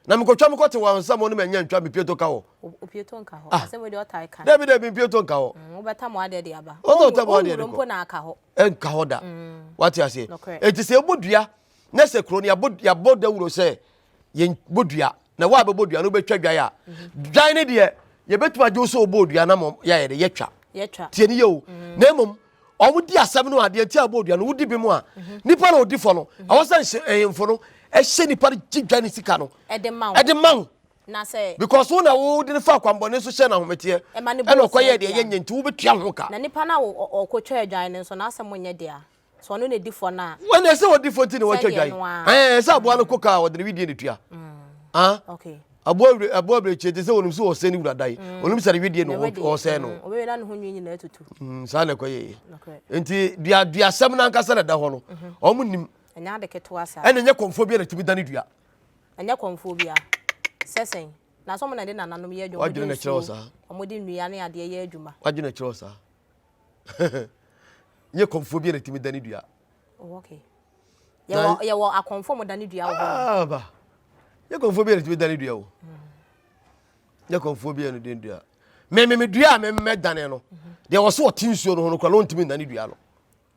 na mkotwa mkote wa nsamo no menya ntwa bipieto ka ho opieto nka ho asem we de otai ka David bipieto nka ho wo beta mo ade de aba o ta mo ade de mpo na aka ho enka ho da what you say enti se bodua na se kro ne ya boda wuro se ye bodua na wa bodua no betwa dwan ya dwan ne de ye betuma je so bodua na mo ya ye de yetwa tie ni ye o na emom omo di asem no ade ti abodua no wudi bi mu a nipa na odi fo no awosan enfo no ehye nipa jidwan sika no ede man na say because wo na wo de fa kwambone so hye na homete e na koye de ye nyanti wo betua ho ka na nipa na okotwa adwan ne so na asem onye de a so no ne di fo na when they say what di fo ti ne wo twa dwan say abo no koka wo de video ne tua okay abo breche de say wonum so wo se ni wura dai wonum sare video no wo se no obe na no ho nyi na tutu sa na koye enti dia asem na nkasa na da ho no o mu nim enya de keto asa ene nye konfo bi na timi dane dua enya konfo bia sesen na so mo na de nananom ye adwuma wajune na kire osa omodi nnua ne ade ye adwuma wajune na kire osa nye konfo bi na timi dane dua okay ye wo akonfo mo dane dua wo ba ye konfo bi na timi dane dua wo ye konfo bi na den dua me dua me dane no de wo so otinsuo no ho no kwa lo ntimi dane dua no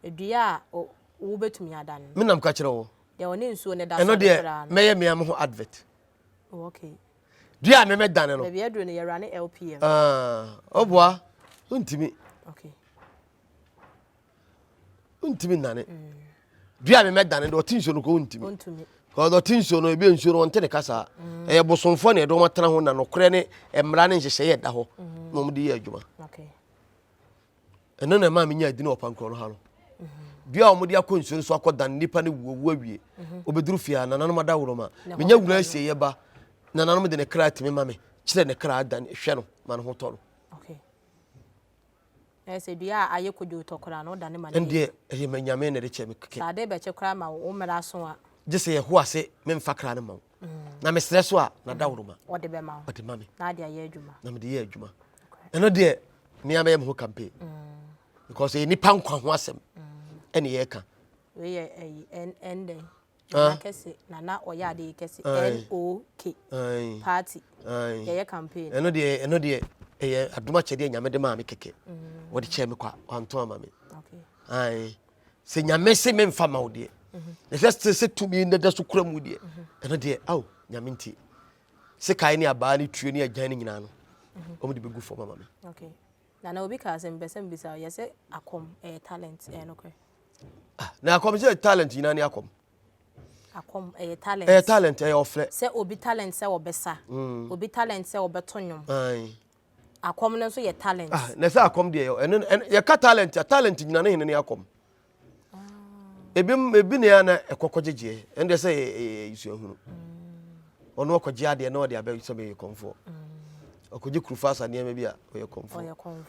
dua wo betumi adan me nam ka kire wo de woni nsuo ne da so de meye me am ho advert okay dua me dane no be aduro ne yera ne LPM oboa untimi okay untimi nane dua me dane de otinsuo no ko untimi Ko tin so no ebi nsuo no onte ne kasa e bosomfo ne do matena ho na no kore ne emra ne nhyehyɛ ye da ho no mo de ye adwuma okay eno na ma me nya adini opankro no ha no bia o mo de akonsuo so akodan nipa ne wuwu awie obeduru fia na nanom da woroma me nya wura asie ye ba na nanom de ne kra timi ma me kire ne kra dan hwe no ma no ho to no okay ese bia aye kojo tokora no da ne ma ne ende e me nyame ne de che me keke sa de be che kra ma wo mera so a jese ye ho ase me mfa kra ne ma na me stress so a na da woroma o de be ma o de ma me na de aye adwuma na me de ye adwuma eno de ni ama me ho campaign because nipa nkwa ho asem ene ye ka we ye end na Kesse na oya de Kesse NOK party ye campaign eno de e aduma chede nyame de ma me keke wo de che me kwa anto ama me okay ai se nyame se me mfa ma wo de the first se to me na da so kura mu de eno de aw nyame nti se kai ni aba ni tuo ni agyan ni nyina no o mo de begu fo mama me okay na obi ka se mbesem bisa ye se akom talent no kre na akom se talent nyina ni akom talent talent ofre se obi talent se obesa obi talent se obetonyom ai akom no so ye talent na se akom de ye ka talent nyina ne ni akom ebi ne ya na ekokogege ende se yisu ahunu ono okoje ade na ode abe so be Komfor okoje krufasa ne bia oye Komfor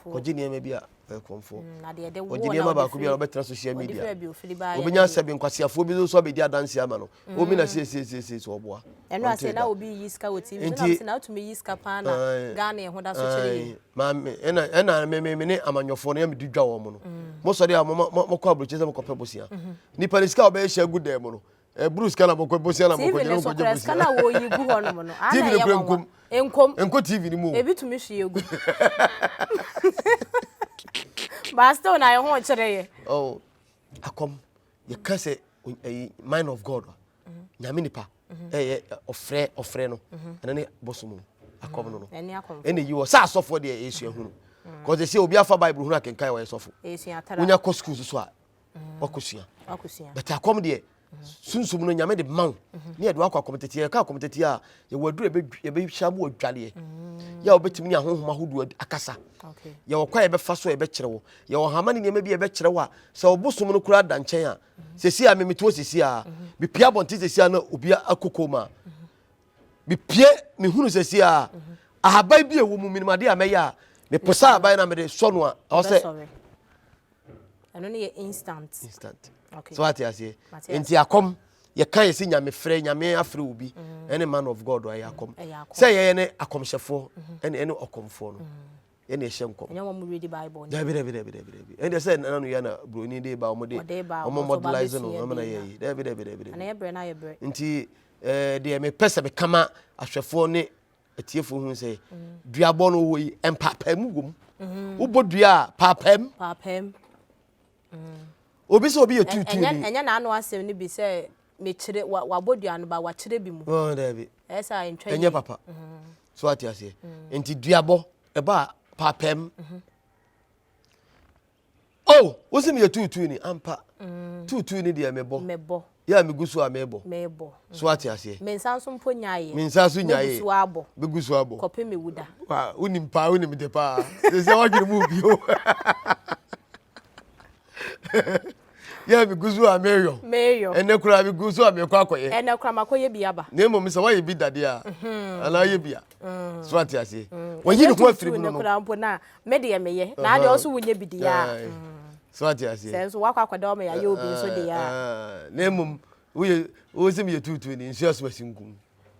okoje ne bia oye Komfor na de de wo oje ne ba ko bia obetra social media obi obinya sebe nkwasiafo bi so be di adanse ama no obi na se so oboa eno ase na obi yiska wo TV na se na tumi yiska pa na Ghana e ho da so kire ma ena me ne amanyofo na me di dwa wo mo no mo so de mo ko abroche se mo ko pebosia ni paniska obe hia gudem no Bruce kana mo ko bosia na mo ko jeno ko bosia kana wo yi gu ho no mo no ana ye wo enkom TV ni mo ebi tumi hwe egu basta na ye ho kire ye oh akom ye Kesse mind of God nyame nipa ofre no ena ne bosomu akom no ene yi wo sa asofo de esua hunu cause they say obi afa Bible hunu akenkai wo esofo esua tara unya ko school so a wakosua but akom de sunsum no nyame de man ne de wakọ akomtete ka akomtete a ye waduru ye be hyamu odwale ya obetimi ni ahonhoma hodu akasa okay ye wakọ ye be fa so ye be kire wo ye wo hamane ne bi ye be kire wo a se obosum no kura da nchen a sesi a memeto sesi a bi pia bonti sesi a na obi akokoma bi pie me hunu sesi a ahabai bi ewo mu minimade a meya a me posa abai na me de so no a o se ano ne instant okay so what you say enti akom ye kan ye si nyame frɛ nyame afrɛ obi any man of God wa ye akom say ye ne akomhyefo ene okomfo no ye ne hye nkom enye mo read Bible da bi ende say na no ye na broni de ba omo modelize no amana ye da bi ana ye bre na ye bre enti de me pese be kama ahwefo ne atiefo hu say duabo no wo yi empapam gum ubodua papam obi so obi ye tutu ni enya na anu asem ni bi se me kire wa bodua no ba wa kire bi mu oh David esa entwa enya papa so ati ase enti duabo e ba papam oh wosi me ye tutu ni ampa tutu ni de mebo ya me gusu a mebo so ati ase me nsanso mpo nyaaye me nsanso nyaaye be gusu abo kope me wuda wa unim de pa se wa gire mu bio ya bi guzu a meyo ene kura bi guzu a mekwa akoye ene kura makoye biaba na mo mi se wa ye bi dade a ala ye bia so ati ase wo yi ne ho afiri no kura mpo na me de ye meye na ade oso wunye bidia so ati ase se so wakwa kwada o me ya ye obi so de ya na mo wo se mi ye tutu ni nsu aso asinkum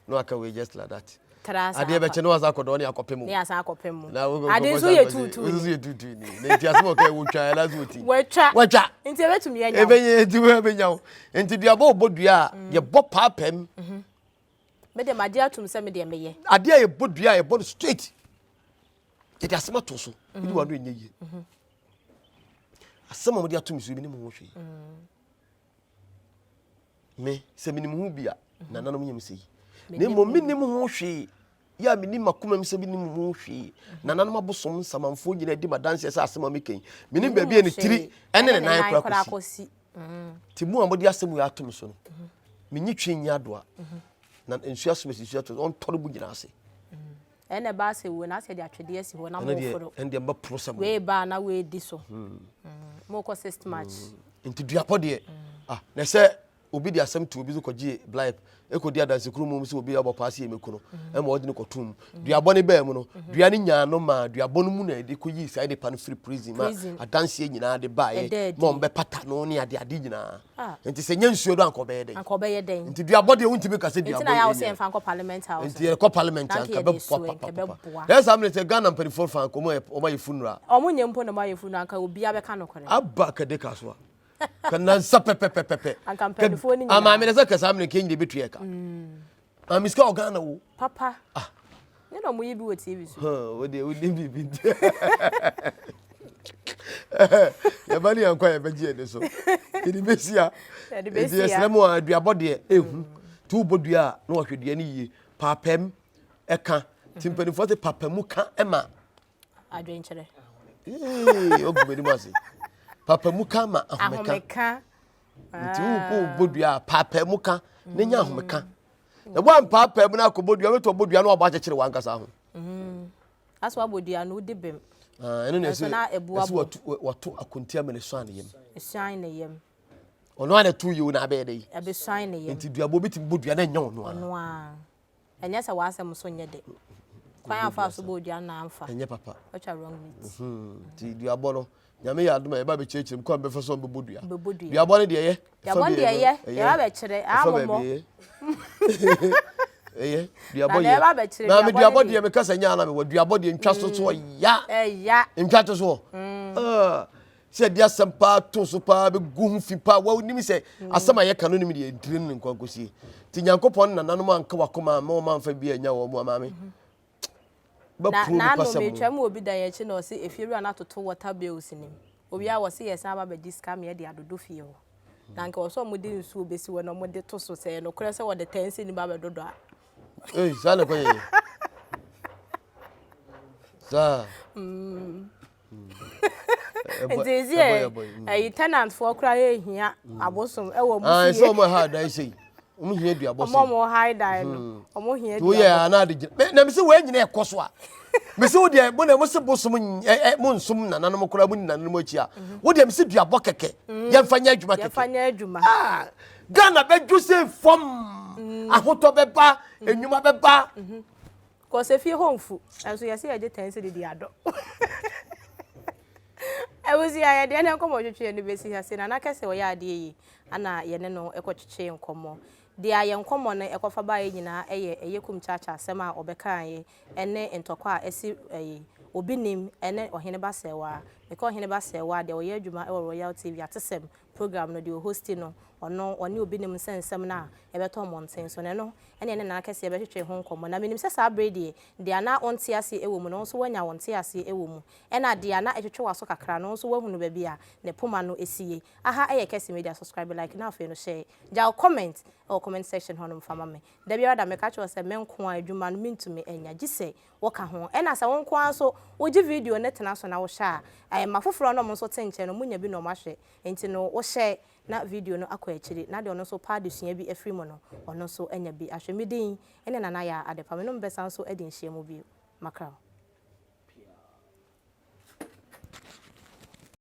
no aka we just like that ade be che no asa akodo ni akopem ni asa akopem mu ade so ye tutu ni na ti asmo ka wo twa la zo ti wacha nti ebetumi anya ebenye ti we benyawo nti duaba obodua ye bo papem me de made atum se me de meye ade ye bodua ye bo straight ye asma to so bi wado enye ye asema mo de atum so bi ni mo hwe me se minim hu bia na nanom nyem sei ne mo minim hu hwe ya minim makoma mi se binim hu hwe na nanom abosom samanfo nyina di madanse se asema meken minim bia bi ene tiri ene ne nan kura kosi ti mu amodi asemu ya atum so no menyi twe nya doa na nsu asomesi nsu ato on tore bu nyina ase ene ba se wo na se de atwede asi ho na mo foro ende mba prosem we ba na we di so mo ko system nti duapɔ de na sɛ obi di asɛm to obi so kɔgye blipe ekodi adanse kuru mu so obi abɔ paase emeku no e ma ɔde ne kɔtum duabɔ ne baa mu no dua ne nya no ma duabɔ no mu na de kɔyi sai de pan free prison ma adanse nyina de ba ye ma ɔmbɛ pata no ne ade nyina nti sɛ nya nsuo do ankɔbɛyɛ den nti duabɔ de wuntimi ka sɛ duabɔ nti na ya wo sɛ mfa nkɔ parliament house nti yɛ kɔ parliament anka bɛ ya sa mne sɛ Ghana mpanifo fa nkɔmɔ ɔma yɛ funura ɔmo nyempo na ma yɛ funura anka obi abɛka no kɔre abba kadeka so kana sa pepepepe ankampanifo ni ama me na sɛ kasa mne kenyi de betu yɛ ka miska Ghana wo papa ne no mo yi bi wo TV so wo de bibi ya bani yankwa ya beji ede so idi besia yesremo aduabɔ de ehu tu bodua na wɔhwedua ne yie papam eka timpanifo te papamu ka ema adwenkyere ogubedi mase papamu ka ma ahomeka nti wo bodua papamu ka ne nya ahomeka e bo papamu na akobodua weto bodua na ɔba kyekere wankasa ho aso abodua no de bem eno na esi watu akontia me ne so an yem esuan ne yem ono ana tu yi na be dey e be suan ne yem nti duabo bitim bodua na nya ono a enya se wasem so nye de kwan afa so bodua na amfa enye papa ocha wrong meat nti duabo no nyame ya adoma e ba be chechim kwa be faso be bodua duabo ne de ye duabo de ye e ba be kire amomo duabo ye na me duabo de me kasa nya na me duabo de ntwa so ya ntwa to so se dia sampa to so pa be gu fi pa wa nim se asama ye kanu nim de dirin nkwankosie ti nyankopon na nanom anka wakoma ma o manfa bi anya wo mu amame ba pru pa pasam na no me twam obi dan ye chi na o se efiru ana toto water bills nim obi a wo se yes aba be discam ye de adodo fie ho na nka wo so mo de nsu obesi wo no mo de to so se no kure se wo de tense ni ba be dodo a sale kwa ye sa Ndezie tenant for kra ye hia abosom e wo mu so mo ha dai sei mo hia du abosom mo high die no mo hia du ye ana de na me se we nyina ekoso a me se wo de mo na mo se bosom mo nsum na nanom kra mo ni nanom achi a wo de me se du abo keke ye mfanya adwuma keke ye fanya adwuma Ghana be Joseph fom ahoto beba enwuma beba ko se fie homfu enso ye se ye je tense de ado ewuzi ya de na nkomo twetwe ne besi ha se na Kesse wo ya ade yi ana ye ne no ekotwetwe nkomo de aye nkomo no ekofa ba ye nyina eye kum chacha asem a obeka ye ene ntokwa esi Obinim ene Oheneba Serwaa because Oheneba Serwaa de oye adwuma e Royal TV atesem program no de host no ono oni Obinim nsensem na ebeto monten so ne no ene na Kesse ebetwetwe ho nkomo na menim se sa bredi de ana onte ase ewo mu no so wanya wonte ase ewo mu ena de ana etwetwe waso kakra no so wahunu ba bia ne poma no esiye aha eye Kesse media subscribe like na afi no share ja comment or comment section honum fama me da bia da me ka che se menko adwuma no mintumi enya gise woka ho ena sa wonko anso oji video ne tena so na wo sha mafoforo no mo so tenche no munya bi no mahwe enti no wo share na video no akọ akiri na de ono so pa de sua bi afri mo no ono so enya bi ahwe midin ene na na ya adepa me no mbesa so edi nhye mu bi makra